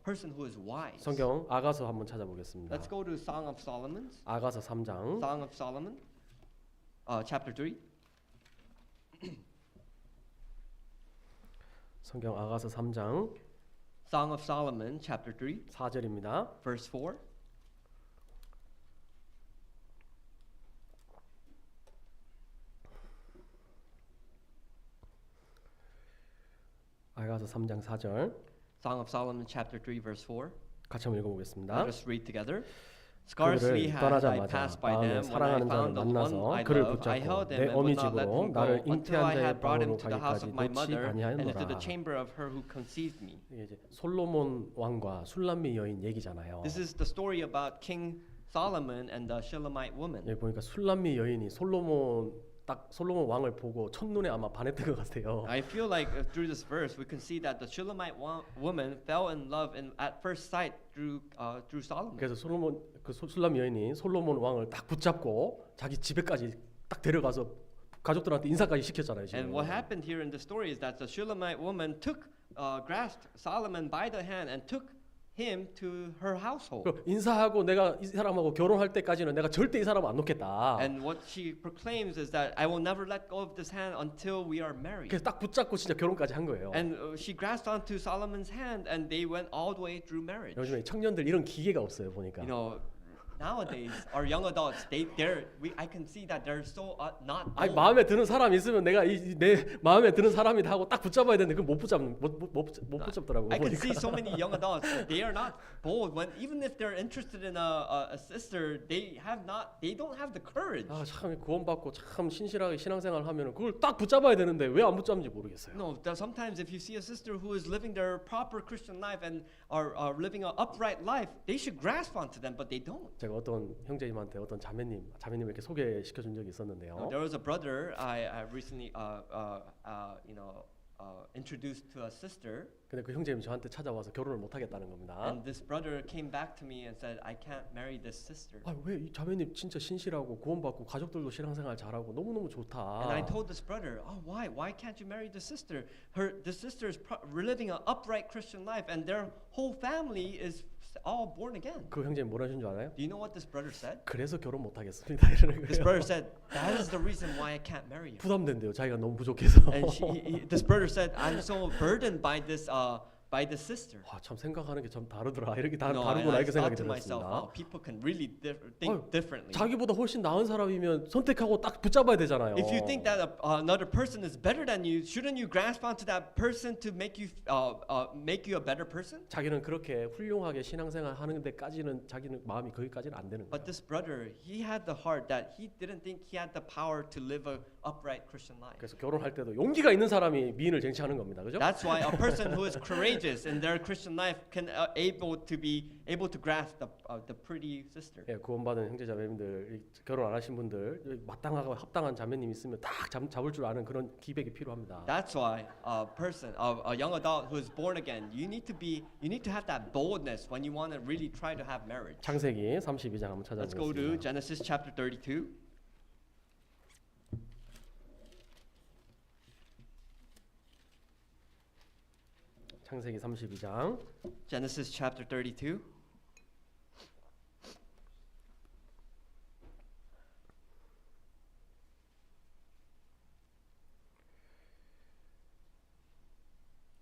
person who is wise.
성경 아가서 한번 찾아보겠습니다.
Let's go to Song of Solomon.
아가서 3장
Song of Solomon, chapter 3.
성경 아가서 3장
Song of Solomon, chapter 3,
4절입니다.
verse 4.
아가서 3장 4절
Song of Solomon, chapter 3, verse 4.
같이 한번 읽어보겠습니다.
Let us read together. Scarcely
그를
had I
떠나자마자
passed by
마음에
them when I
사랑하는 자를
found the one
만나서
I
그를
loved. I
붙잡고
held
내
him and
어미
would not let
집으로
him
나를
go until
잉태한
I
자의
had brought him
방으로
to the house
가기까지
of my
놓지
mother and into
아니하였노라.
the chamber of her who conceived me.
이게 이제 솔로몬 왕과 술람미 여인 얘기잖아요.
This is the story about King Solomon and the Shulamite woman.
여기 보니까 술람미 여인이 솔로몬 왕을 보고 첫눈에 아마 반했던 것 같아요.
I feel like through this verse we can see that the Shulamite woman fell in love at first sight through Solomon.
그래서 술람미 여인이 솔로몬 왕을 딱 붙잡고 자기 집에까지 딱 데려가서 가족들한테 인사까지 시켰잖아요. 지금.
And what happened here in the story is that the Shulamite woman grasped Solomon by the hand and took him to her household.
그 인사하고 내가 이 사람하고 결혼할 때까지는 내가 절대 이 사람 안 놓겠다.
And what she proclaims is that I will never let go of this hand until we are married.
그래서 딱 붙잡고 진짜 결혼까지 한 거예요.
And she grasped onto Solomon's hand and they went all the way through marriage.
요즘에 청년들 이런 기계가 없어요 보니까.
You know, nowadays our young adults I can see that they're so not
아니
bold.
마음에 드는 사람이 있으면 내가 내 마음에 드는 사람이다 하고 딱 붙잡아야 되는데 그걸 못 붙잡더라고.
I can
보니까.
see so many young adults. They are not bold when even if they're interested in a sister, they don't have the courage.
아, 참 구원받고 참 신실하게 신앙생활 하면은 그걸 딱 붙잡아야 되는데 왜 안 붙잡는지 모르겠어요.
No, sometimes if you see a sister who is living their proper Christian life and are living an upright life, they should grasp onto them, but they don't.
제가 어떤 형제님한테 어떤 자매님을 이렇게 소개시켜 준 적이 있었는데요.
There was a brother I recently introduced to a sister,
근데 그 형제님이 저한테 찾아와서 결혼을 못 하겠다는 겁니다.
and this brother came back to me and said, "I can't marry this sister."
아, 왜 이 자매님 진짜 신실하고 구원받고 가족들도 신앙생활 잘하고 너무너무 좋다.
And I told this brother, "Oh, why? Why can't you marry the sister? The sister is living an upright Christian life, and their whole family is all born again."
그 형제님 뭐라 하신 줄 알아요?
Do you know what this brother said?
그래서 결혼 못 하겠습니다. 이러는
This
거예요.
brother said, "That is the reason why I can't marry you."
부담된대요. 자기가 너무 부족해서.
And this brother said, "I'm so burdened by this sister."
와, 참 생각하는 게 참 다르더라. 이렇게
No,
다르구나
I
이렇게 생각이
thought to myself,
들었습니다.
oh, people can really think
Oh,
differently.
자기보다 훨씬 나은 사람이면 선택하고 딱 붙잡아야 되잖아요.
If you think that another person is better than you, shouldn't you grasp onto that person to make you a better person?
자기는 그렇게 훌륭하게 신앙생활 하는 데까지는 자기는 마음이 거기까지는 안 되는
But
거예요.
this brother, he had the heart that he didn't think he had the power to live a upright Christian life.
그래서 결혼할 때도 용기가 있는 사람이 미인을 쟁취하는 겁니다. 그죠?
That's why a person who is courageous in their Christian life can able to grasp the pretty sister.
예, 구원받은 형제자매님들, 결혼 안 하신 분들, 마땅하고 합당한 자매님 있으면 딱 잡을 줄 아는 그런 기백이 필요합니다.
That's why a person, a young adult who is born again, you need to have that boldness when you want to really try to have marriage.
창세기 32장 한번
Let's go to
찾아보겠습니다.
Genesis chapter 32.
창세기 32장
Genesis chapter 32.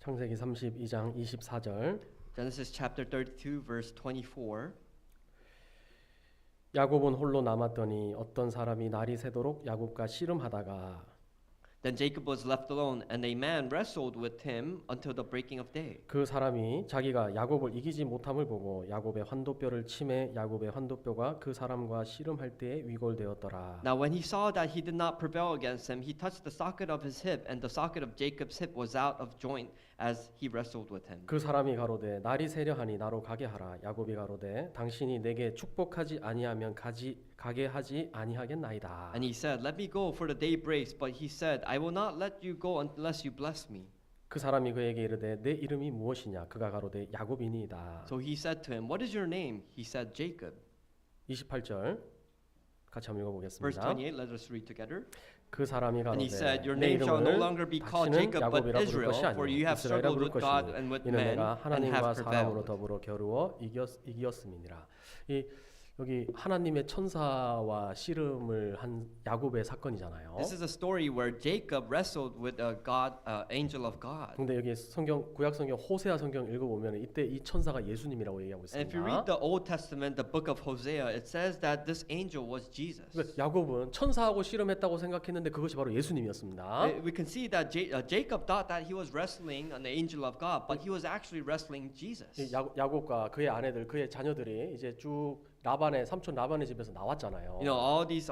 창세기 32장 24절
Genesis chapter 32 verse 24.
야곱은 홀로 남았더니 어떤 사람이 날이 새도록 야곱과 씨름하다가
Then Jacob was left alone, and a man wrestled with him until the breaking of day.
그 사람이 자기가 야곱을 이기지 못함을 보고 야곱의 환도뼈를 치매 야곱의 환도뼈가 그 사람과 씨름할 때에 위골되었더라.
Now when he saw that he did not prevail against him, he touched the socket of his hip, and the socket of Jacob's hip was out of joint as he wrestled with him.
그 사람이 가로되 날이 새려하니 나로 가게 하라. 야곱이 가로되 당신이 내게 축복하지 아니하면 가게 하지 아니하겠나이다.
And he said, "Let me go, for the day breaks." But he said, "I will not let you go unless you bless me."
그 사람이 그에게 이르되 내 이름이 무엇이냐? 그가 가로되 야곱이니이다.
So he said to him, "What is your name?" He said, "Jacob."
28절 같이 한번
Verse
읽어보겠습니다.
28, let us read together.
그 사람이
And he said,
가로되
"Your
내
name shall no
이름을
longer be called
다시는
Jacob, but
야곱이라 부를
Israel,
것이
for you
아니요
have
이스라엘이라
struggled
부를
with God
것이니
and with
이는
men
내가
and
하나님과
have
사람으로
prevailed."
더불어 겨루어 이겼음이니라. 여기 하나님의 천사와 씨름을 한 야곱의 사건이잖아요.
This is a story where Jacob wrestled with a angel of God.
근데 여기 구약 성경 호세아 성경 읽어보면 이때 이 천사가 예수님이라고 얘기하고
And if you
있습니다.
read the Old Testament, the book of Hosea, it says that this angel was Jesus.
그러니까 야곱은 천사하고 씨름했다고 생각했는데 그것이 바로 예수님이었습니다.
We can see that Jacob thought that he was wrestling an angel of God, but he was actually wrestling Jesus.
이 야곱과 그의 아내들, 그의 자녀들이 이제 쭉 삼촌 라반의 집에서 나왔잖아요.
You know, all these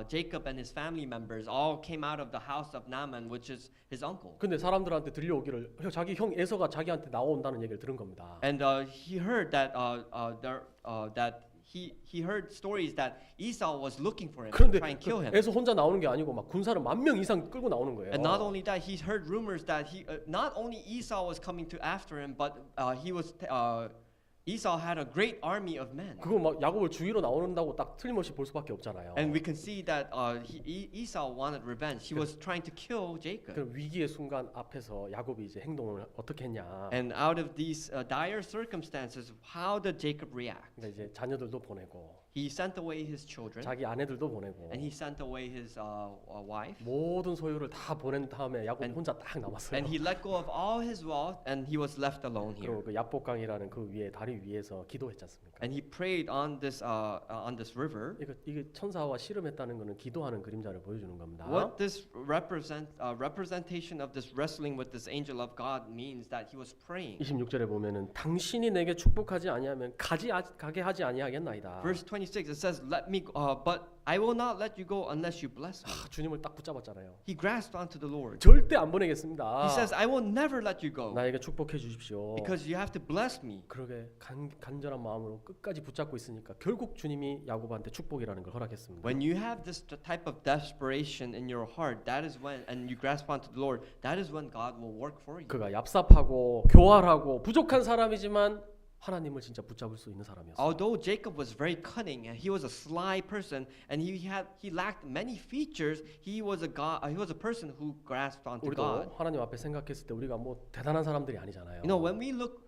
Jacob and his family members all came out of the house of Naaman, which is his uncle.
근데 사람들한테 들려오기를 자기 형 에서가 자기한테 나온다는 얘기를 들은 겁니다.
And he heard that he heard stories that Esau was looking for him to
그런데
try and kill him.
에서 혼자 나오는 게 아니고 막 군사를 10,000명 이상 끌고 나오는 거예요.
And not only that, he heard rumors that not only Esau was coming to after him, but Esau had a great army of men.
그거 막 야곱을 주위로 나오는다고 딱 틀림없이 볼 수밖에 없잖아요.
And we can see that Esau wanted revenge. He was trying to kill Jacob.
그럼 위기의 순간 앞에서 야곱이 이제 행동을 어떻게 했냐?
And out of these dire circumstances, how did Jacob react?
그러니까 이제 자녀들도 보내고
He sent away his children,
자기 아내들도 보내고
and he sent away his wife,
모든 소유를 다 보낸 다음에 야곱 혼자 딱 남았어요.
and he let go of all his wealth, and he was left alone here.
그리고 그 야복강이라는 그 위에 다리 위에서 기도했지 않습니까?
And he prayed on this river.
이게 천사와 씨름했다는 것은 기도하는 그림자를 보여주는 겁니다.
What this representation of this wrestling with this angel of God means that he was praying.
26절에 보면은 당신이 내게 축복하지 아니하면 가게 하지 아니하겠나이다.
Verse 26 it says, "Let me, but I will not let you go unless you bless me."
주님을 딱 붙잡았잖아요.
He grasped onto the Lord.
절대 안 보내겠습니다.
He says, "I will never let you go
나에게 축복해 주십시오.
because you have to bless me."
그러게 간절한 마음으로 끝까지 붙잡고 있으니까 결국 주님이 야곱한테 축복이라는 걸 허락했습니다.
When you have this type of desperation in your heart, that is when, and you grasp onto the Lord, that is when God will work for you.
그가 얍삽하고 교활하고 부족한 사람이지만 하나님을 진짜 붙잡을 수 있는 사람이었어요.
Although Jacob was very cunning and he was a sly person and he lacked many features, he was a person who grasped onto
우리도
God.
하나님 앞에 생각했을 때 우리가 뭐 대단한 사람들이 아니잖아요.
You know, when we look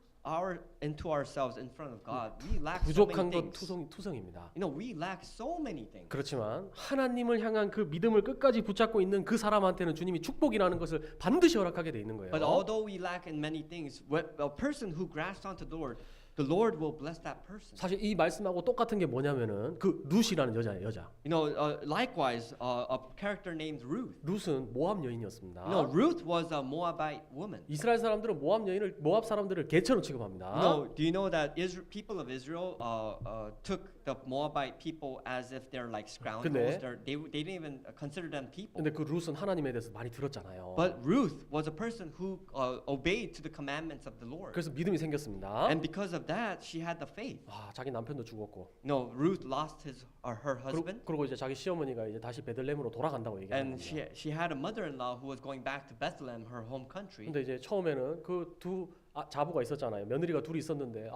into ourselves in front of God, we lack so
부족한
many
것
things.
투성입니다.
You know, we lack so many things.
그렇지만 하나님을 향한 그 믿음을 끝까지 붙잡고 있는 그 사람한테는 주님이 축복이라는 것을 반드시 허락하게 돼 있는 거예요.
But although we lack in many things, a person who grasps onto the Lord will bless that person.
사실 이 말씀하고 똑같은 게 뭐냐면은 그 룻이라는 여자예요, 여자.
You know, likewise, a character named Ruth.
룻은 모압 여인이었습니다.
You know, Ruth was a Moabite woman.
이스라엘 사람들은 모압 사람들을 개처럼 취급합니다.
Do you know that people of Israel took the Moabite people as if they're like scoundrels?
근데-
They didn't even consider them people.
근데 그 룻은 하나님에 대해서 많이 들었잖아요.
But Ruth was a person who obeyed to the commandments of the Lord.
그래서 믿음이 생겼습니다.
And because of that, she had the faith.
자기 남편도 죽었고.
No, Ruth lost her husband.
그리고 이제 자기 시어머니가 이제 다시 베들레헴으로 돌아간다고 얘기하는
And
거예요.
she had a mother-in-law who was going back to Bethlehem, her home country.
근데 이제 처음에는 그 두 자부가 있었잖아요. 며느리가 둘이 있었는데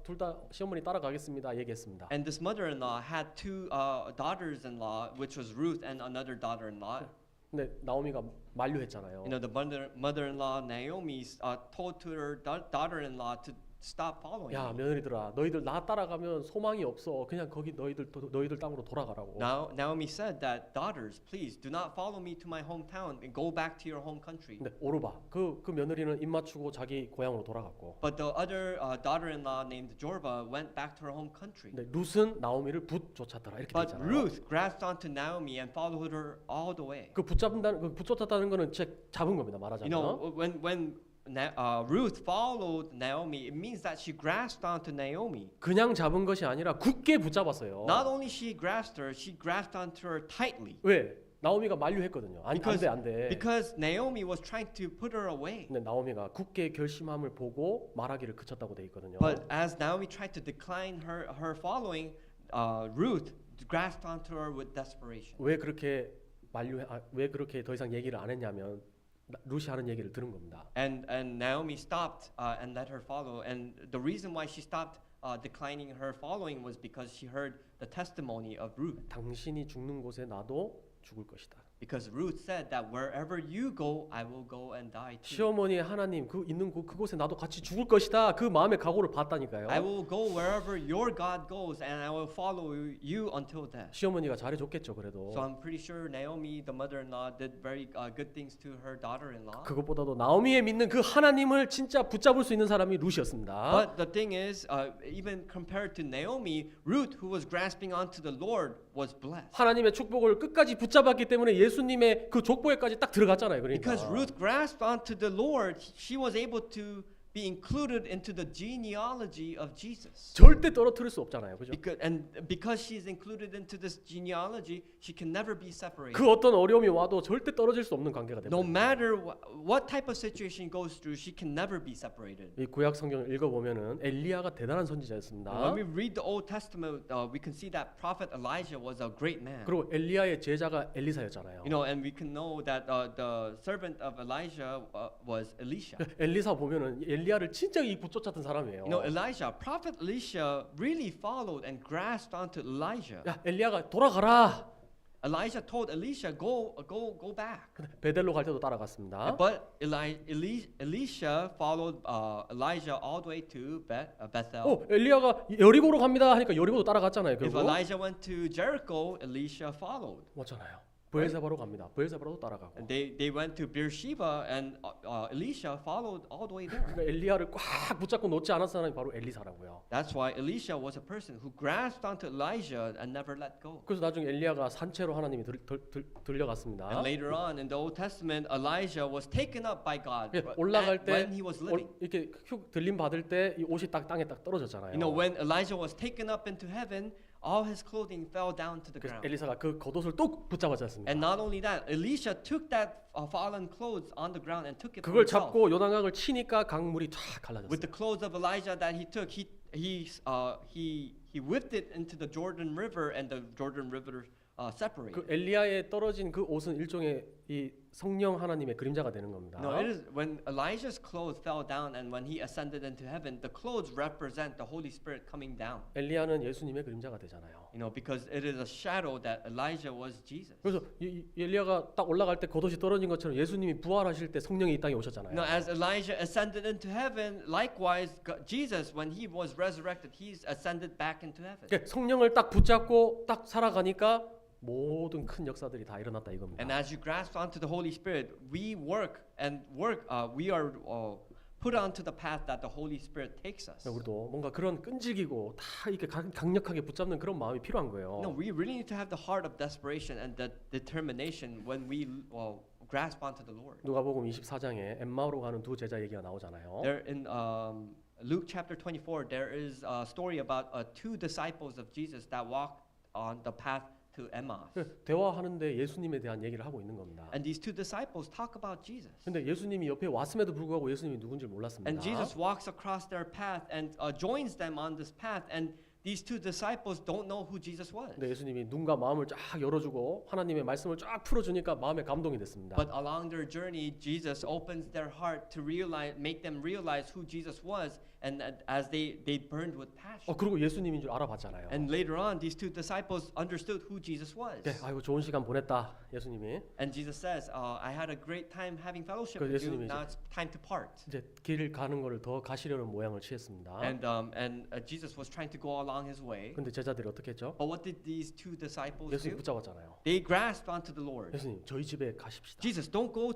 둘 다 시어머니 따라가겠습니다. 얘기했습니다.
And this mother-in-law had two daughters-in-law, which was Ruth and another daughter-in-law.
근데 나오미가 만류했잖아요.
You know, the mother-in-law Naomi told to her daughter-in-law to stop following
야
me.
며느리들아, 너희들 나 따라가면 소망이 없어. 그냥 거기 너희들 땅으로 돌아가라고.
Now Naomi said that, daughters, please do not follow me to my hometown and go back to your home country.
근데 오르바 그 며느리는 입 맞추고 자기 고향으로 돌아갔고.
But the other daughter-in-law named Jorba went back to her home country.
근데 룻은 나오미를 쫓았더라 이렇게
But
되잖아요.
Ruth grasped onto Naomi and followed her all the way.
그 붙잡았다는 거는 잡은 겁니다. 말하자면.
You know, when Ruth followed Naomi, it means that she grasped onto Naomi.
그냥 잡은 것이 아니라 굳게 붙잡았어요.
Not only she grasped her, she grasped onto her tightly.
왜? 나오미가 만류했거든요. 안 돼.
Because Naomi was trying to put her away.
근데 나오미가 굳게 결심함을 보고 말하기를 그쳤다고 돼 있거든요.
But as Naomi tried to decline her following, Ruth grasped onto her with desperation.
왜 그렇게 더 이상 얘기를 안 했냐면 룻이 하는 얘기를 들은 겁니다.
And Naomi stopped and let her follow. And the reason why she stopped declining her following was because she heard the testimony of Ruth.
당신이 죽는 곳에 나도 죽을 것이다.
Because Ruth said that wherever you go, I will go and die too.
시어머니의 하나님 있는 그곳에 나도 같이 죽을 것이다. 그 마음의 각오를 봤다니까요.
I will go wherever your God goes, and I will follow you until death.
시어머니가 잘해줬겠죠. 그래도.
So I'm pretty sure Naomi, the mother-in-law, did very good things to her daughter-in-law.
그것보다도 나오미의 믿는 그 하나님을 진짜 붙잡을 수 있는 사람이 룻이었습니다.
But the thing is, even compared to Naomi, Ruth, who was grasping onto the Lord, was blessed.
하나님의 축복을 끝까지 붙잡았기 때문에 예수님의 그 족보에까지 딱 들어갔잖아요. 그러니까.
Because Ruth grasped onto the Lord, she was able to be included into the genealogy of Jesus.
절대 떨어뜨릴 수 없잖아요. 그죠?
Because she is included into this genealogy, she can never be separated.
그 어떤 어려움이 와도 절대 떨어질 수 없는 관계가 됩니다.
No matter what type of situation goes through, she can never be separated.
이 구약 성경을 읽어 보면은 엘리야가 대단한 선지자였습니다.
When we read the Old Testament, we can see that prophet Elijah was a great man.
그리고 엘리야의 제자가 엘리사였잖아요.
You know, and we can know that the servant of Elijah was Elisha.
엘리사 보면은 엘리야를 진짜 붙쫓았던 사람이에요.
You know, Prophet Elisha really followed and grasped onto Elijah.
야 엘리야가 돌아가라.
Elijah told Elisha, go back.
근데 베델로 갈 때도 따라갔습니다.
But Elisha followed Elijah all the way to Bethel.
엘리야가 여리고로 갑니다 하니까 여리고도 따라갔잖아요.
If
결국
Elijah went to Jericho, Elisha followed.
맞잖아요. 브엘세바로 갑니다. 브엘세바로도 따라가고.
And they went to Beersheba, and Elisha followed all the way there.
그러니까 엘리야를 꽉 붙잡고 놓지 않은 사람이 바로 엘리사라고요.
That's why Elisha was a person who grasped onto Elijah and never let go.
그래서 나중에 엘리야가 산채로 하나님이 들려갔습니다.
And later on in the Old Testament, Elijah was taken up by God
올라갈 때
when he was living.
이렇게 들림 받을 때 이 옷이 딱 땅에 딱 떨어졌잖아요.
You know, when Elijah was taken up into heaven, all his clothing fell down to the
그래서
ground.
엘리사가 그 겉옷을 또 붙잡았지 않습니까?
And not only that, Elisha took that fallen clothes on the ground and took it for
그걸
himself.
잡고 요단강을 치니까 강물이 쫙
With
갈라졌어요.
the clothes of Elijah that he took, he whipped it into the Jordan River, and the Jordan River separated.
그 엘리야에 떨어진 그 옷은 일종의 이 성령 하나님의 그림자가 되는 겁니다.
No, it is when Elijah's clothes fell down and when he ascended into heaven, the clothes represent the Holy Spirit coming down.
엘리야는 예수님의 그림자가 되잖아요.
You know, because it is a shadow that Elijah was Jesus.
그래서 이 엘리야가 딱 올라갈 때 겉옷이 떨어진 것처럼 예수님이 부활하실 때 성령이 이 땅에 오셨잖아요.
You know, as Elijah ascended into heaven, likewise Jesus, when he was resurrected, he's ascended back into heaven.
그러니까 성령을 딱 붙잡고 딱 살아가니까 모든 큰 역사들이 다 일어났다 이겁니다.
And as you grasp onto the Holy Spirit, we are put onto the path that the Holy Spirit takes us.
우리도 뭔가 그런 끈질기고 다 이렇게 강력하게 붙잡는 그런 마음이 필요한 거예요.
No, we really need to have the heart of desperation and the determination when we grasp onto the Lord.
누가복음 24장에 엠마오로 가는 두 제자 얘기가 나오잖아요.
There in Luke chapter 24, there is a story about two disciples of Jesus that walked on the path to Emmaus.
대화하는데 예수님에 대한 얘기를 하고 있는 겁니다.
And these two disciples talk about Jesus.
근데 예수님이 옆에 왔음에도 불구하고 예수님이 누군지 몰랐습니다.
And Jesus walks across their path and joins them on this path, and these two disciples don't know who Jesus was.
근데 예수님이 눈과 마음을 쫙 열어주고 하나님의 말씀을 쫙 풀어주니까 마음에 감동이 됐습니다.
But along their journey, Jesus opens their heart to make them realize who Jesus was, and as they burned with passion.
그리고 예수님인 줄 알아봤잖아요.
And later on, these two disciples understood who Jesus was.
네, 아이고 좋은 시간 보냈다 예수님이.
And Jesus says, I had a great time having fellowship
그
with you.
예수님이
Now it's time to part.
이제 길 가는 거를 더 가시려는 모양을 취했습니다.
And Jesus was trying to go along his way.
근데 제자들이 어떻게 했죠?
But what did these two disciples
예수님
do?
붙잡았잖아요.
They grasped onto the Lord.
예수님 저희 집에 가십시다.
Jesus, don't go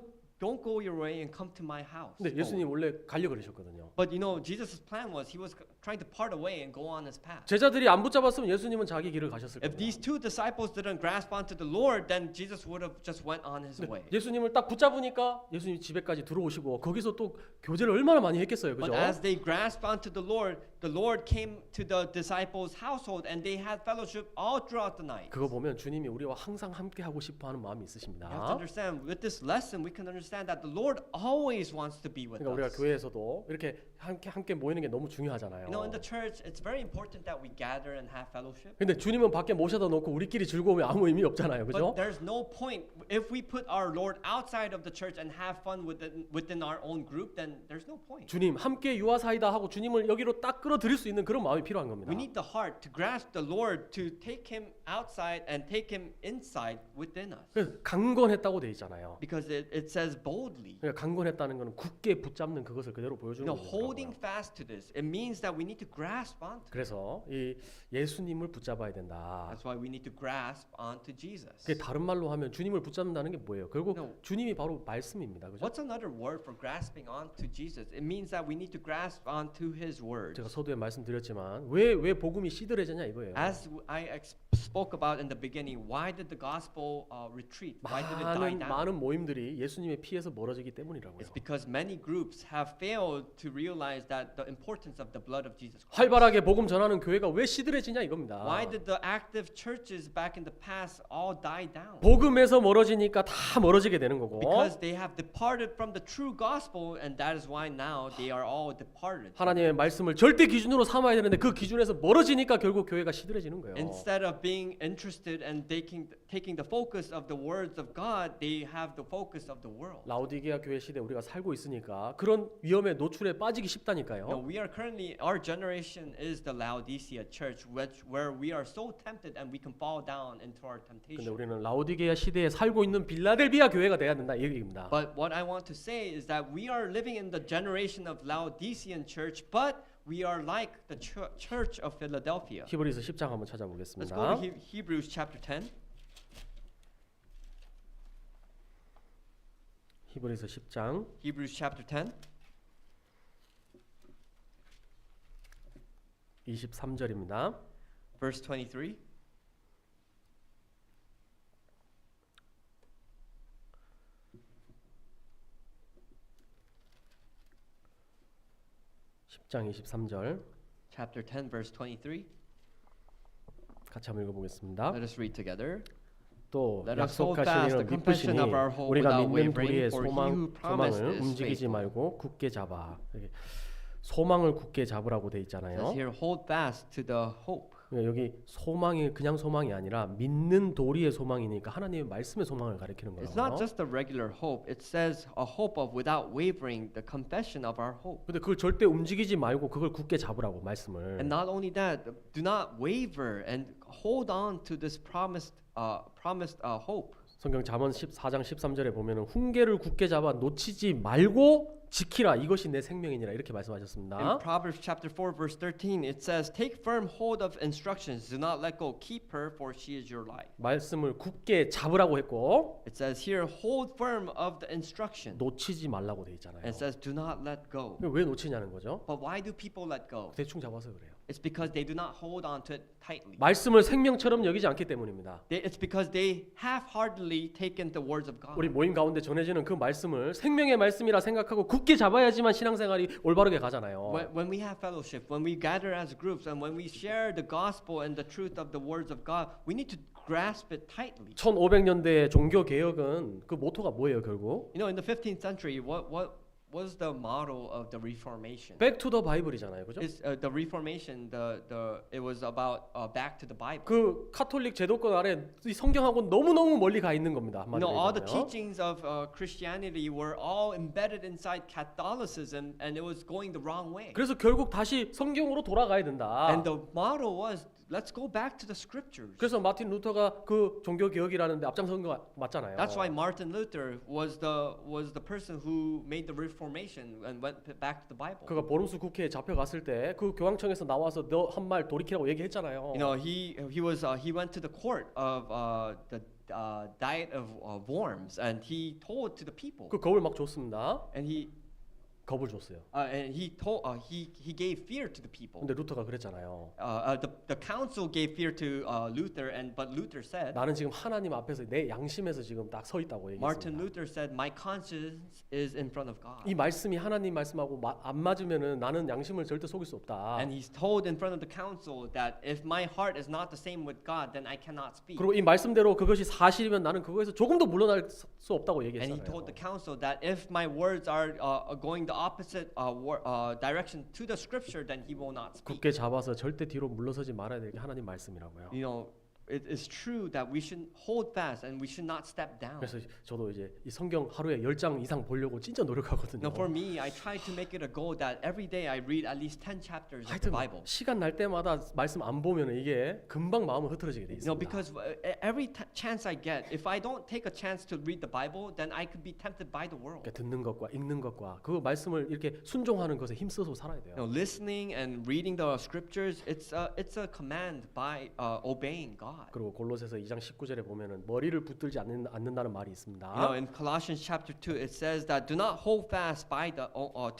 your way and come to my house.
근데 예수님 원래 가려 그러셨거든요.
But you know, Jesus' plan was he was trying to part away and go on his path.
제자들이 안 붙잡았으면 예수님은 자기 길을 가셨을
If
겁니다.
these two disciples didn't grasp onto the Lord, then Jesus would have just went on his way.
예수님을 딱 붙잡으니까 예수님 집에까지 들어오시고 거기서 또 교제를 얼마나 많이 했겠어요, 그죠?
But as they grasped onto the Lord came to the disciples' household and they had fellowship all throughout the night.
그거 보면 주님이 우리와 항상 함께 하고 싶어하는 마음이
You have to
있으십니다.
understand, with this lesson, we can understand that the Lord always wants to be with
그러니까 우리가
us.
교회에서도 이렇게 함께 모이는 게 너무 중요하잖아요.
You know, in the church, it's very important that we gather and have fellowship.
근데 주님은 밖에 모셔다 놓고 우리끼리 즐거우면 아무 의미 없잖아요, 그죠?
But there's no point if we put our Lord outside of the church and have fun within our own group. Then there's no point.
주님 함께 유아사이다 하고 주님을 여기로 딱 끌어들일 수 있는 그런 마음이 필요한 겁니다.
We need the heart to grasp the Lord, to take Him outside and take Him inside within us.
그래서 강건했다고 돼 있잖아요.
Because it says boldly.
그러니까 강건했다는 것은 굳게 붙잡는 그것을 그대로 보여주는
You know, holding
거거든요.
fast to this, it means that we need to grasp onto.
그래서 이 예수님을 붙잡아야 된다.
That's why we need to grasp onto Jesus.
그게 다른 말로 하면 주님을 붙잡는다는 게 뭐예요? 결국
No.
주님이 바로 말씀입니다. 그죠?
What's another word for grasping onto Jesus? It means that we need to grasp onto His word.
제가 서두에 말씀드렸지만 왜 복음이 시들해지냐 이거예요.
As I spoke about in the beginning, why did the gospel retreat? Why did it die down?
많은 모임들이 예수님의 피에서 멀어지기 때문이라고요.
It's because many groups have failed to realize that the importance of the blood of Jesus Christ.
활발하게 복음 전하는 교회가 왜 시들해지냐 이겁니다.
Why did the active churches back in the past all die down?
복음에서 멀어지니까 다 멀어지게 되는 거고.
Because they have departed from the true gospel, and that is why now they are all departed.
하나님의 말씀을 절대 기준으로 삼아야 되는데 그 기준에서 멀어지니까 결국 교회가 시들해지는 거예요.
Instead of being interested and taking the focus of the words of God, they have the focus of the world. world.
라오디게아 교회 시대에 우리가 살고 있으니까 그런 위험에 노출에 빠지기
You know,
쉽다니까요.
we are currently, our generation is the Laodicea church, where we are so tempted and we can fall down into our
근데
temptation.
우리는 라오디게아 시대에 살고 있는 빌라델비아 교회가 돼야 된다 이 얘기입니다.
But what I want to say is that we are living in the generation of Laodicean church, but we are like the church of Philadelphia.
히브리서 10장 한번
Let's
찾아보겠습니다.
go to Hebrews chapter 10.
히브리서 10장
Hebrews chapter 10,
23절입니다.
verse 23.
장 23절
Chapter 10, verse 23.
같이 한번 읽어보겠습니다.
Let us read together.
또
Let us hold fast
약속하신
the
이는
confession
믿으시니
of our hope
우리가
without
믿는
wavering,
도리의
for he who promised
소망을
is
움직이지
faithful.
말고 굳게 잡아. 이렇게 소망을 굳게 잡으라고 돼
It
있잖아요.
says here, hold fast to the hope.
그러니까 여기 소망이 그냥 소망이 아니라 믿는 도리의 소망이니까 하나님의 말씀의 소망을 가리키는
It's not
거예요.
just a regular hope. It says a hope of without wavering, the confession of our hope.
근데 그걸 절대 움직이지 말고 그걸 굳게 잡으라고 말씀을.
And not only that, do not waver and hold on to this promised hope.
성경 잠언 14장 13절에 보면은 훈계를 굳게 잡아 놓치지 말고 지키라 이것이 내 생명이니라 이렇게
In
말씀하셨습니다.
Proverbs chapter 4 verse 13 it says take firm hold of instructions do not let go keep her for she is your life.
말씀을 굳게 잡으라고 했고
It says here hold firm of the instruction.
놓치지 말라고 돼 있잖아요.
And it says do not let go.
왜 놓치냐는 거죠?
But why do people let go?
대충 잡아서 그래요.
It's because they do not hold on to it tightly.
말씀을 생명처럼 여기지 않기 때문입니다.
It's because they half-heartedly taken the words of God.
우리 모임 가운데 전해지는 그 말씀을 생명의 말씀이라 생각하고 굳게 잡아야지만 신앙생활이 올바르게 가잖아요.
When we have fellowship, when we gather as groups, and when we share the gospel and the truth of the words of God, we need to grasp it tightly.
1500년대 종교 개혁은 그 모토가 뭐예요, 결국?
You know, in the 15th century, what was the motto of the Reformation?
Back to the Bible이잖아요, 그죠?
It's, the Reformation, it was about back to the Bible.
그 카톨릭 제도권 아래 이 성경하고 너무너무 멀리 가 있는 겁니다.
You know, all the
한마디로 얘기하면.
teachings of Christianity were all embedded inside Catholicism, and it was going the wrong way.
그래서 결국 다시 성경으로 돌아가야 된다.
And the motto was, let's go back to the scriptures.
그래서 마틴 루터가 그 종교 개혁이라는데 앞장선 거 맞잖아요.
That's why Martin Luther was the person who made the Reformation and went back to the Bible.
그가 보름스 국회에 잡혀갔을 때 그 교황청에서 나와서 너 한 말 돌이키라고 얘기했잖아요.
You know, he went to the court of the Diet of Worms, and he told to the people,
그 겁을 막 줬습니다.
and
겁을 줬어요.
he gave fear to the people.
근데 루터가 그랬잖아요.
The council gave fear to Luther, but Luther said,
나는 지금 하나님 앞에서 내 양심에서 지금 딱 서 있다고
Martin
얘기했습니다.
Luther said, my conscience is in front of God.
이 말씀이 하나님 말씀하고 안 맞으면은 나는 양심을 절대 속일 수 없다.
And he's told in front of the council that if my heart is not the same with God, then I cannot speak.
그리고 이 말씀대로 그것이 사실이면 나는 그거에서 조금도 물러날 수 없다고
And he
얘기했잖아요.
told the council that if my words are going the opposite direction to the scripture, then he will not speak.
굳게 잡아서 절대 뒤로 물러서지 말아야 될 게 하나님 말씀이라고요.
You know, it is true that we should hold fast and we should not step down.
그래서 저도 이제 이 성경 하루에 10장 이상 보려고 진짜 노력하거든요.
Now, for me, I try to make it a goal that every day I read at least 10 chapters of the
하여튼
Bible.
시간 날 때마다 말씀 안 보면 이게 금방 마음을 흐트러지게 돼
You know,
있습니다.
because every chance I get, if I don't take a chance to read the Bible, then I could be tempted by the world.
그러니까 듣는 것과 읽는 것과 그 말씀을 이렇게 순종하는 것에 힘써서 살아야 돼요.
You know, listening and reading the scriptures, it's a command by obeying God.
그리고 골로새서 2장 19절에 보면은 머리를 붙들지 않는다는 말이
You
있습니다.
know, in Colossians chapter 2, it says that do not hold fast by to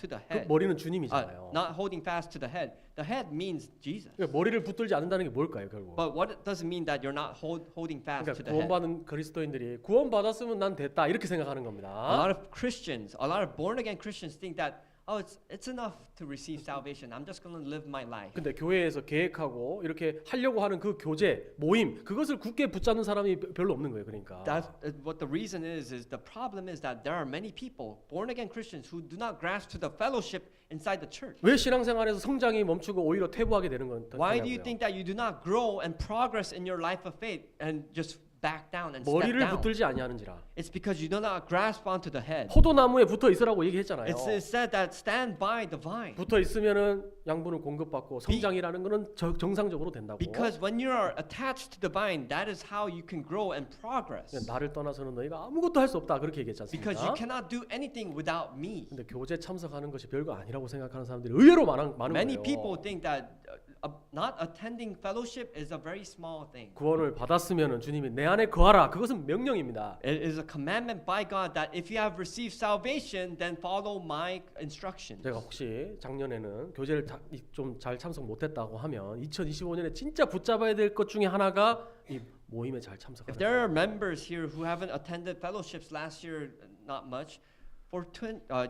the
그
head.
머리는 주님이잖아요.
Not holding fast to the head. The head means Jesus.
그러니까 머리를 붙들지 않는다는 게 뭘까요, 결국?
But what does it mean that you're not holding fast to
그러니까
the head?
구원받은 그리스도인들이 구원받았으면 난 됐다 이렇게 생각하는
A
겁니다.
lot of Christians, a lot of born again Christians think that it's enough to receive salvation. I'm just going to live my life.
근데 교회에서 계획하고 이렇게 하려고 하는 그 교제, 모임 그것을 굳게 붙잡는 사람이 별로 없는 거예요. 그러니까.
That's what the reason is the problem is that there are many people, born again Christians, who do not grasp to the fellowship inside the church.
왜 신앙생활에서 성장이 멈추고 오히려 퇴보하게 되는 건
Why do you
거냐고요.
think that you do not grow and progress in your life of faith and just back down and step
머리를
down.
붙들지 아니하는지라.
It's because you do not grasp onto the head.
포도나무에 붙어 있으라고 얘기했잖아요.
It's said that stand by the vine.
붙어 있으면은 양분을 공급받고 성장이라는 거는 정상적으로 된다고.
Because when you are attached to the vine, that is how you can grow and progress.
나를 떠나서는 너희가 아무것도 할 수 없다 그렇게 얘기했지
Because you
않습니까?
cannot do anything without me.
근데 교제 참석하는 것이 별거 아니라고 생각하는 사람들이 의외로 많은
Many
거예요.
people think that not attending fellowship is a very small thing.
구원을 받았으면은 주님이 내 안에 거하라. 그것은 명령입니다.
It is a commandment by God that if you have received salvation, then follow my instructions.
제가 혹시 작년에는 교제를 좀 잘 참석 못했다고 하면 2025년에 진짜 붙잡아야 될 것 중에 하나가 이 모임에 잘
If
참석하는
there are
거예요.
members here who haven't attended fellowships last year, not much, for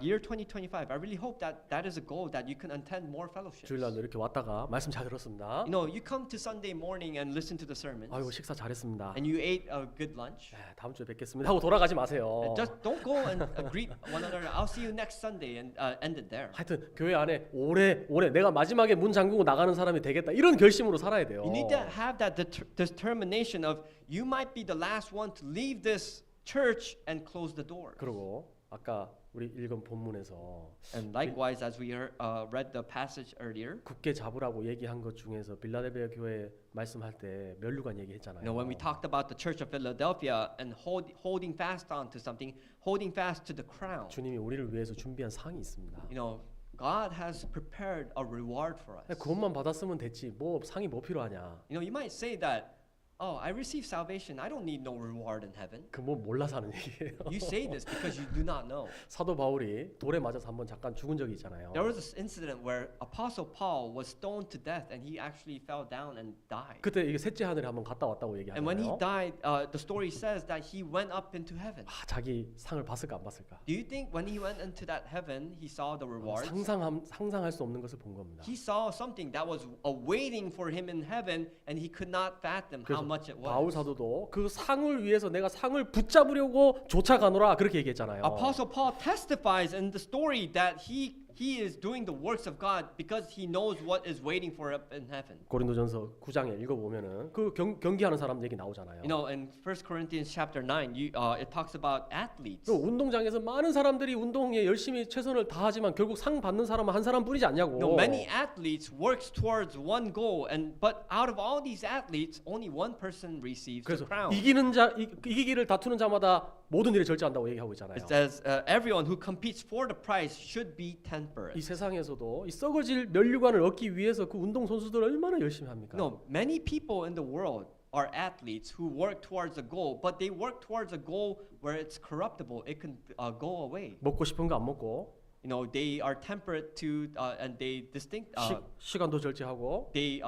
year 2025, I really hope that that is a goal that you can attend more fellowships.
주일날도 이렇게 왔다가 말씀 잘 들었습니다.
You know, you come to Sunday morning and listen to the sermons,
아이고 식사 잘했습니다.
and you ate a good lunch.
네, 다음 주에 뵙겠습니다 하고 돌아가지 마세요.
Just don't go and greet one another. I'll see you next Sunday, and end it there.
하여튼 교회 안에 오래 내가 마지막에 문 잠그고 나가는 사람이 되겠다 이런 결심으로 살아야 돼요.
You need to have that determination of you might be the last one to leave this church and close the door.
그리고 아까 우리 읽은 본문에서
And likewise, as we read the passage earlier,
굳게 잡으라고 얘기한 것 중에서 빌라델비아 교회 말씀할 때 멸류관 얘기했잖아요.
you know, when we talked about the church of Philadelphia and holding fast on to something, holding fast to the crown,
주님이 우리를 위해서 준비한 상이 있습니다.
you know, God has prepared a reward for us.
그것만 받았으면 됐지. 뭐 상이 뭐 필요하냐?
You know, you might say that, oh, I received salvation. I don't need no reward in heaven.
그 뭐 몰라서 하는 얘기예요.
You say this because you do not know.
사도 바울이 돌에 맞아서 한번 잠깐 죽은 적이 있잖아요.
There was this incident where Apostle Paul was stoned to death and he actually fell down and died.
그때 이게 셋째 하늘에 한번 갔다 왔다고
And when he
얘기하잖아요.
died, the story says that he went up into heaven.
아, 자기 상을 봤을까 안 봤을까?
Do you think when he went into that heaven, he saw the rewards?
상상할 수 없는 것을 본 겁니다.
He saw something that was awaiting for him in heaven, and he could not fathom how
그래서
much it
바울
was.
사도도 그 상을 위해서 내가 상을 붙잡으려고 쫓아가노라 그렇게 얘기했잖아요.
Apostle Paul testifies in the story that he is doing the works of God because he knows what is waiting for up in heaven.
고린도전서 9장에 읽어보면은 그 경기하는 사람 얘기 나오잖아요.
You know, in 1 Corinthians chapter 9, it talks about athletes.
그 운동장에서 많은 사람들이 운동에 열심히 최선을 다하지만 결국 상 받는 사람은 한 사람뿐이지 않냐고.
No, many athletes works towards one goal, but out of all these athletes, only one person receives the
그래서
crown.
이기기를 다투는 자마다 모든 일에 절제한다고 얘기하고 있잖아요.
It says everyone who competes for the prize should be
이
temperate.
세상에서도 이 썩어질 멸류관을 얻기 위해서 그 운동 선수들 얼마나 열심히 합니까?
No, many people in the world are athletes who work towards a goal, but they work towards a goal where it's corruptible. It can go away.
먹고 싶은 거 안 먹고
You know, they are temperate to, and they
시간도 절제하고
they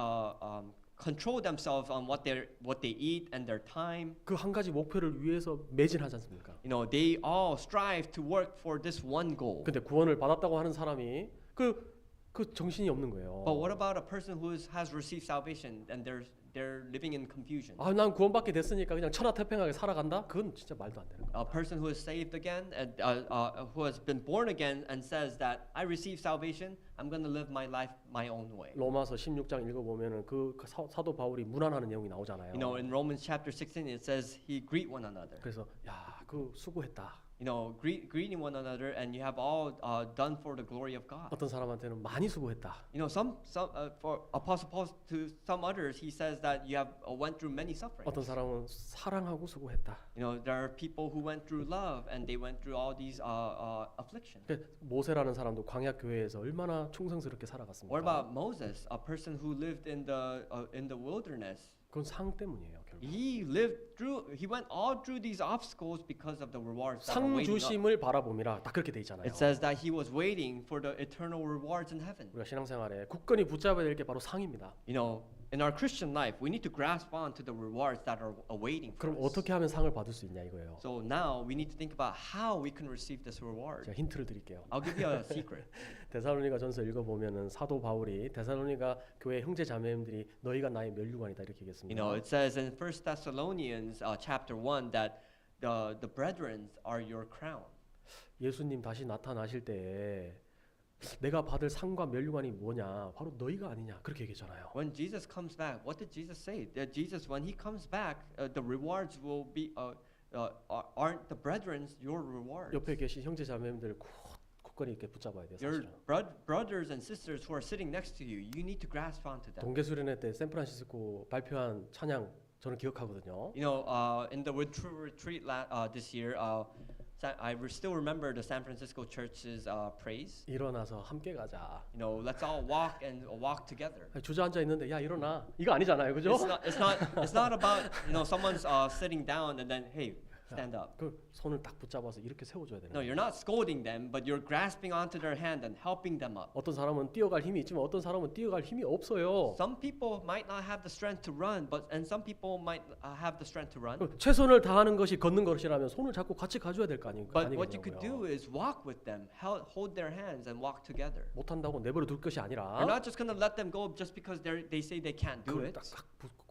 control themselves on what they eat and their time.
그 한 가지 목표를 위해서 매진하지 않습니까?
You know, they all strive to work for this one goal.
근데 구원을 받았다고 하는 사람이 그 정신이 없는 거예요.
But what about a person who has received salvation and they're living in confusion?
아, 난 구원받게 됐으니까 그냥 천하태평하게 살아간다? 그건 진짜 말도 안 되는 거예요.
A person who is saved again and who has been born again and says that I received salvation, I'm going to live my life my own way.
로마서 16장 읽어보면은 그 사도 바울이 문안하는 내용이 나오잖아요.
You know, in Romans chapter 16 it says he greet one another.
그래서 야, 그 수고했다.
You know, greeting one another, and you have all done for the glory of God.
어떤 사람한테는 많이 수고했다.
You know, some for Apostle Paul to some others, he says that you have went through many sufferings.
어떤 사람은 사랑하고 수고했다.
You know, there are people who went through love, and they went through all these afflictions.
모세라는 사람도 광야 교회에서 얼마나 충성스럽게 살아갔습니까?
What about Moses, a person who lived in the wilderness?
그건 상 때문이에요, 결국.
He went all through these obstacles because of the rewards that are
상
waiting up.
주심을 바라봄이라 딱 그렇게 돼 있잖아요.
It says that he was waiting for the eternal rewards in heaven.
우리가 신앙생활에 굳건히 붙잡아야 될 게 바로 상입니다.
You know, in our Christian life, we need to grasp on to the rewards that are awaiting for
그럼
us.
어떻게 하면 상을 받을 수 있냐 이거예요.
So now we need to think about how we can receive this reward.
제가 힌트를 드릴게요.
I'll give you a secret.
데살로니가전서 읽어보면은 사도 바울이 데살로니가 교회 형제 자매님들이 너희가 나의 멸류관이다 이렇게
You
얘기했습니다.
know, it says in 1 Thessalonians chapter 1 that the brethren are your crown.
예수님 다시 나타나실 때에 내가 받을 상과 멸류관이 뭐냐? 바로 너희가 아니냐? 그렇게 얘기했잖아요.
When Jesus comes back, what did Jesus say? That Jesus, when he comes back, the rewards will be aren't the brethren's your rewards.
옆에 계신 형제 자매님들 굳건히 이렇게 붙잡아야 돼요.
Your
사실은.
brothers and sisters who are sitting next to you, you need to grasp onto them.
동계수련회 때 샌프란시스코 발표한 찬양 저는 기억하거든요.
You know, in the True Retreat this year, I still remember the San Francisco Church's praise.
일어나서 함께 가자.
You know, let's all walk together.
주저앉아 있는데 야 일어나. 이거 아니잖아요, 그죠?
It's not about someone's sitting down and then hey, stand up.
그 손을 딱 붙잡아서 이렇게 세워줘야 되는
No,
거예요.
you're not scolding them, but you're grasping onto their hand and helping them up.
어떤 사람은 뛰어갈 힘이 있지만 어떤 사람은 뛰어갈 힘이 없어요.
Some people might not have the strength to run, and some people might have the strength to run.
최선을 다하는 것이 걷는 것이라면 손을 잡고 같이 가줘야 될 거
But what you could
아니겠냐고요.
do is walk with them, hold their hands, and walk together.
못한다고 내버려 둘 것이 아니라
You're not just gonna let them go just because they say they can't do
그걸
it.
딱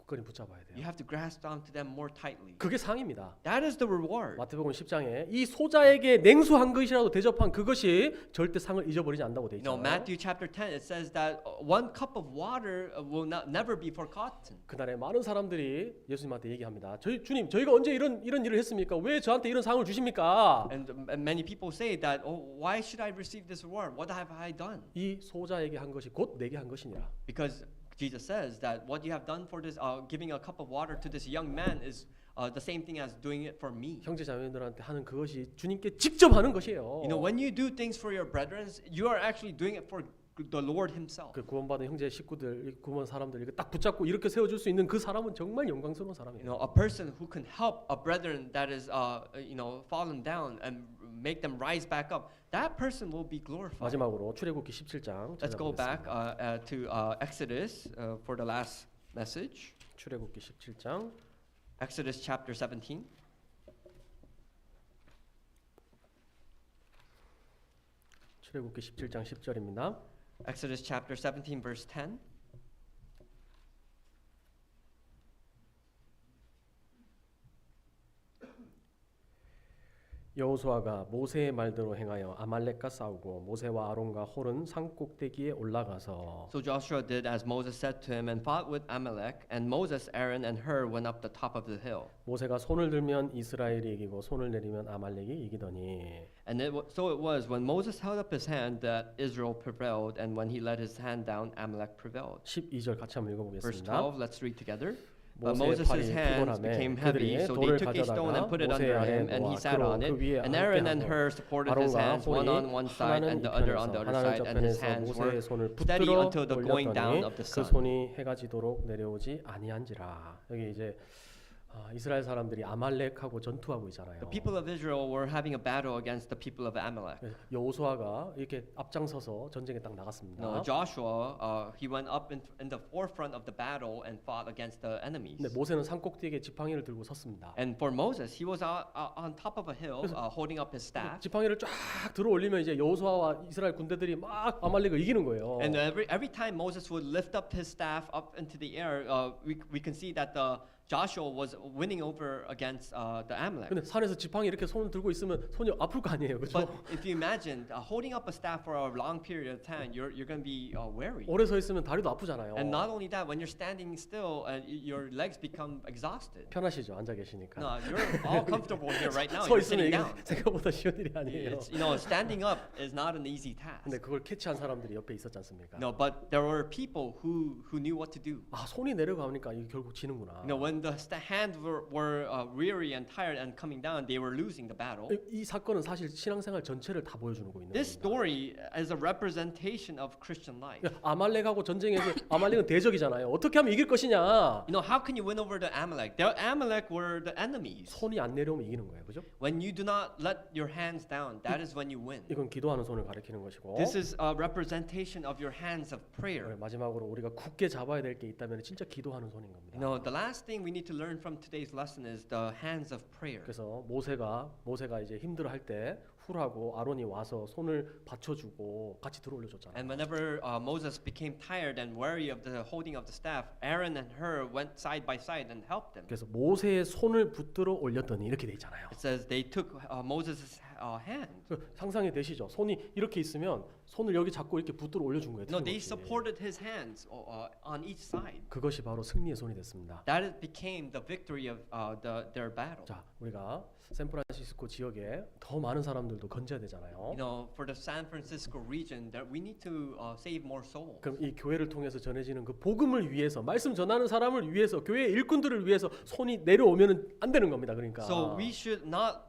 굳건히 붙잡아야
You
돼요.
have to grasp onto them more tightly.
그게 상입니다.
That is the reward.
마태복음 10장에 이 소자에게 냉수한 것이라도 대접한 그것이 절대 상을 잊어버리지 않는다고 돼
You know,
있잖아요.
Matthew chapter 10 it says that one cup of water will never be forgotten.
그날에 많은 사람들이 예수님한테 얘기합니다. 주님, 저희가 언제 이런 일을 했습니까? 왜 저한테 이런 상을 주십니까?
And many people say that, oh, why should I receive this reward? What have I done?
이 소자에게 한 것이 곧 내게 한 것이니라.
Because Jesus says that what you have done for this, giving a cup of water to this young man is the same thing as doing it for me.
형제 자매들한테 하는 그것이 주님께 직접 하는 것이에요.
You know, when you do things for your brethren, you are actually doing it for the Lord Himself.
그 구원받은 형제 식구들, 구원 사람들 이거 딱 붙잡고 이렇게 세워줄 수 있는 그 사람은 정말 영광스러운
You
사람이에요.
know, a person who can help a brethren that is, fallen down and make them rise back up, that person will be glorified.
마지막으로 출애굽기 17장
Let's go back
찾아보겠습니다.
to Exodus for the last message.
출애굽기 17장
Exodus chapter 17.
출애굽기 17장 10절입니다.
Exodus chapter 17 verse 10.
여호수아가 모세의 말대로 행하여 아말렉과 싸우고 모세와 아론과 홀은 산 꼭대기에 올라가서
So Joshua did as Moses said to him and fought with Amalek, and Moses, Aaron, and Hur went up the top of the hill.
모세가 손을 들면 이스라엘이 이기고 손을 내리면 아말렉이 이기더니
And so it was when Moses held up his hand that Israel prevailed, and when he let his hand down, Amalek prevailed.
12절 같이 한번
Verse
읽어보겠습니다.
12, let's read together. But
모세의
Moses'
팔이
hands
피곤하매
became heavy,
그들이
so
돌을
they took a stone
가져다가
and put it
모세
under
아래
him, and he
놓아
sat
그로
on it.
그 위에
And Aaron and
함께하고
Hur supported his
아론과
hands, one on
홀이
one side
하나는
and the other on
이편에서
the other
하나는
side, and his
저편에서
hands were
모세의 손을
steady
붙들어
until the going down
올렸더니
of the
그
sun.
손이 해가 지도록 내려오지 아니한지라. 여기 이제 이스라엘 사람들이 아말렉하고 전투하고 있잖아요.
The people of Israel were having a battle against the people of Amalek.
여호수아가 이렇게 앞장서서 전쟁에 딱 나갔습니다.
No, Joshua, he went up in the forefront of the battle and fought against the enemies.
근데 모세는 산 꼭대기에 지팡이를 들고 섰습니다.
And for Moses, he was on top of a hill, holding up his staff.
지팡이를 쫙 들어 올리면 이제 여호수아와 이스라엘 군대들이 막 아말렉을 이기는 거예요.
And every time Moses would lift up his staff up into the air, we can see that Joshua was winning over against the Amalek.
근데 산에서 지팡이 이렇게 손을 들고 있으면 손이 아플 거 아니에요, 그렇죠?
But if you imagine holding up a staff for a long period of time, you're going to be weary.
오래 서 있으면 다리도 아프잖아요.
And not only that, when you're standing still, your legs become exhausted.
편하시죠, 앉아 계시니까.
No, you're all comfortable here right now.
서
You're
있으면
sitting
이게
down.
생각보다 쉬운 일이 아니에요.
It's, standing up is not an easy task.
근데 그걸 캐치한 사람들이 옆에 있었지 않습니까?
No, but there were people who knew what to do.
손이 내려가니까 이게 결국 지는구나.
When the hands were weary and tired and coming down, they were losing the battle.
이 사건은 사실 신앙생활 전체를 다 보여주는 거 있는
This
겁니다.
story is a representation of Christian life.
아말렉하고 전쟁에서 아말렉은 대적이잖아요. 어떻게 하면 이길 것이냐?
How can you win over the Amalek? The Amalek were the enemies.
손이 안 내려오면 이기는 거예요, 그죠?
When you do not let your hands down, that is when you win.
이건 기도하는 손을 가리키는 것이고.
This is a representation of your hands of prayer.
마지막으로 우리가 굳게 잡아야 될 게 있다면 진짜 기도하는 손인 겁니다.
The last thing we need to learn from today's lesson is the hands of prayer.
그래서 모세가 이제 힘들어할 때 훌하고 아론이 와서 손을 받쳐주고 같이 들어올려줬잖아요.
And whenever Moses became tired and weary of the holding of the staff, Aaron and Hur went side by side and helped them.
그래서 모세의 손을 붙들어 올렸더니 이렇게 돼 있잖아요.
It says they took Moses' hand.
상상이 되시죠? 손이 이렇게 있으면 손을 여기 잡고 이렇게 붙들어 올려준 거예요.
No, they
틀림없이.
supported his hands on each side.
그것이 바로 승리의 손이 됐습니다.
That it became the victory of their battle.
자, 우리가 샌프란시스코 지역에 더 많은 사람들도 건져야 되잖아요.
You know, for the San Francisco region, that we need to save more souls.
그럼 이 교회를 통해서 전해지는 그 복음을 위해서, 말씀 전하는 사람을 위해서, 교회의 일꾼들을 위해서 손이 내려오면은 안 되는 겁니다. 그러니까.
So we should not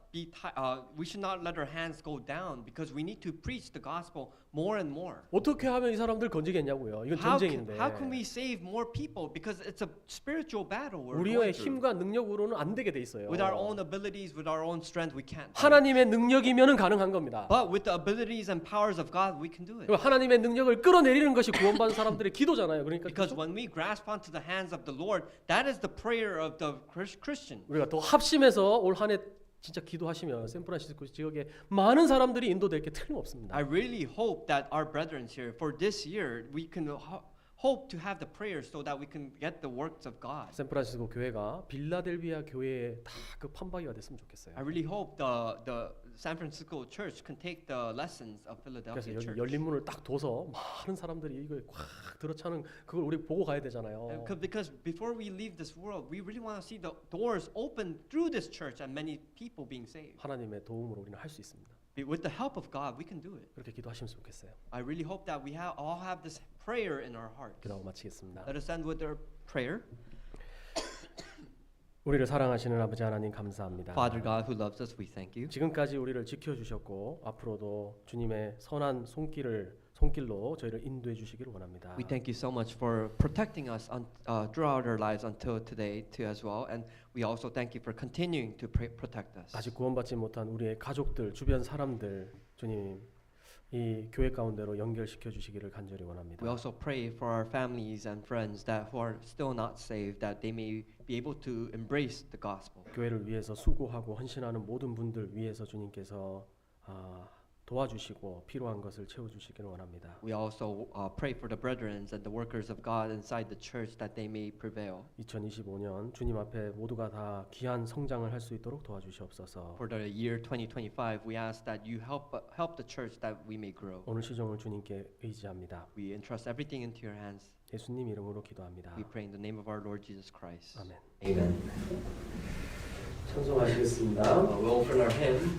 we should not let our hands go down because we need to preach the gospel more and more.
어떻게 하면 이 사람들 건지겠냐고요. 이건 전쟁인데.
How can we save more people? Because it's a spiritual battle we're
우리의
going through.
힘과 능력으로는 안 되게 돼 있어요.
With our own abilities, with our own strength, we can't. do it.
하나님의 능력이면은 가능한 겁니다.
But with the abilities and powers of God, we can do it.
그리고 하나님의 능력을 끌어내리는 것이 구원받은 사람들의 기도잖아요. 그러니까
Because when we grasp onto the hands of the Lord, that is the prayer of the Christian.
우리가 더 합심해서 올 한 해 진짜 기도하시면 샌프란시스코 지역에 많은 사람들이 인도될 게 틀림없습니다.
I really hope that our brethren here for this year we can hope to have the prayers so that we can get the works of God.
샌프란시스코 교회가 빌라델비아 교회에 다 그 판박이가 됐으면 좋겠어요.
I really hope the San Francisco church can take the lessons of
그래서
Philadelphia
여기
church.
열린 문을 딱 둬서 많은 사람들이 이거 꽉 들어차는 그걸 우리 보고 가야 되잖아요.
Because before we leave this world, we really want to see the doors open through this church and many people being saved.
하나님의 도움으로 우리는 할 수 있습니다.
With the help of God, we can do it.
그렇게 기도하시면 좋겠어요.
I really hope that we all have this prayer in our hearts.
기도하고 마치겠습니다.
Let us end with our prayer.
우리를 사랑하시는 아버지 하나님 감사합니다.
Father God who loves us, we thank you.
지금까지 우리를 지켜주셨고 앞으로도 주님의 선한 손길로 저희를 인도해 주시기를 원합니다.
We thank you so much for protecting us throughout our lives until today too as well, and we also thank you for continuing to protect us.
아직 구원받지 못한 우리의 가족들, 주변 사람들 주님 이 교회 가운데로 연결시켜 주시기를 간절히 원합니다.
We also pray for our families and friends that who are still not saved, that they may be able to embrace the gospel.
교회를 위해서 수고하고 헌신하는 모든 분들 위해서 주님께서 도와주시고 필요한 것을 채워주시기를 원합니다.
We also pray for the brethren and the workers of God inside the church that they may prevail.
2025년 주님 앞에 모두가 다 귀한 성장을 할 수 있도록 도와주시옵소서.
For the year 2025, we ask that you help the church that we may grow.
오늘 시종을 주님께 의지합니다.
We entrust everything into your hands.
예수님 이름으로 기도합니다.
We pray in the name of our Lord Jesus Christ.
아멘.
Amen.
찬송하시겠습니다.
We'll open our hymn.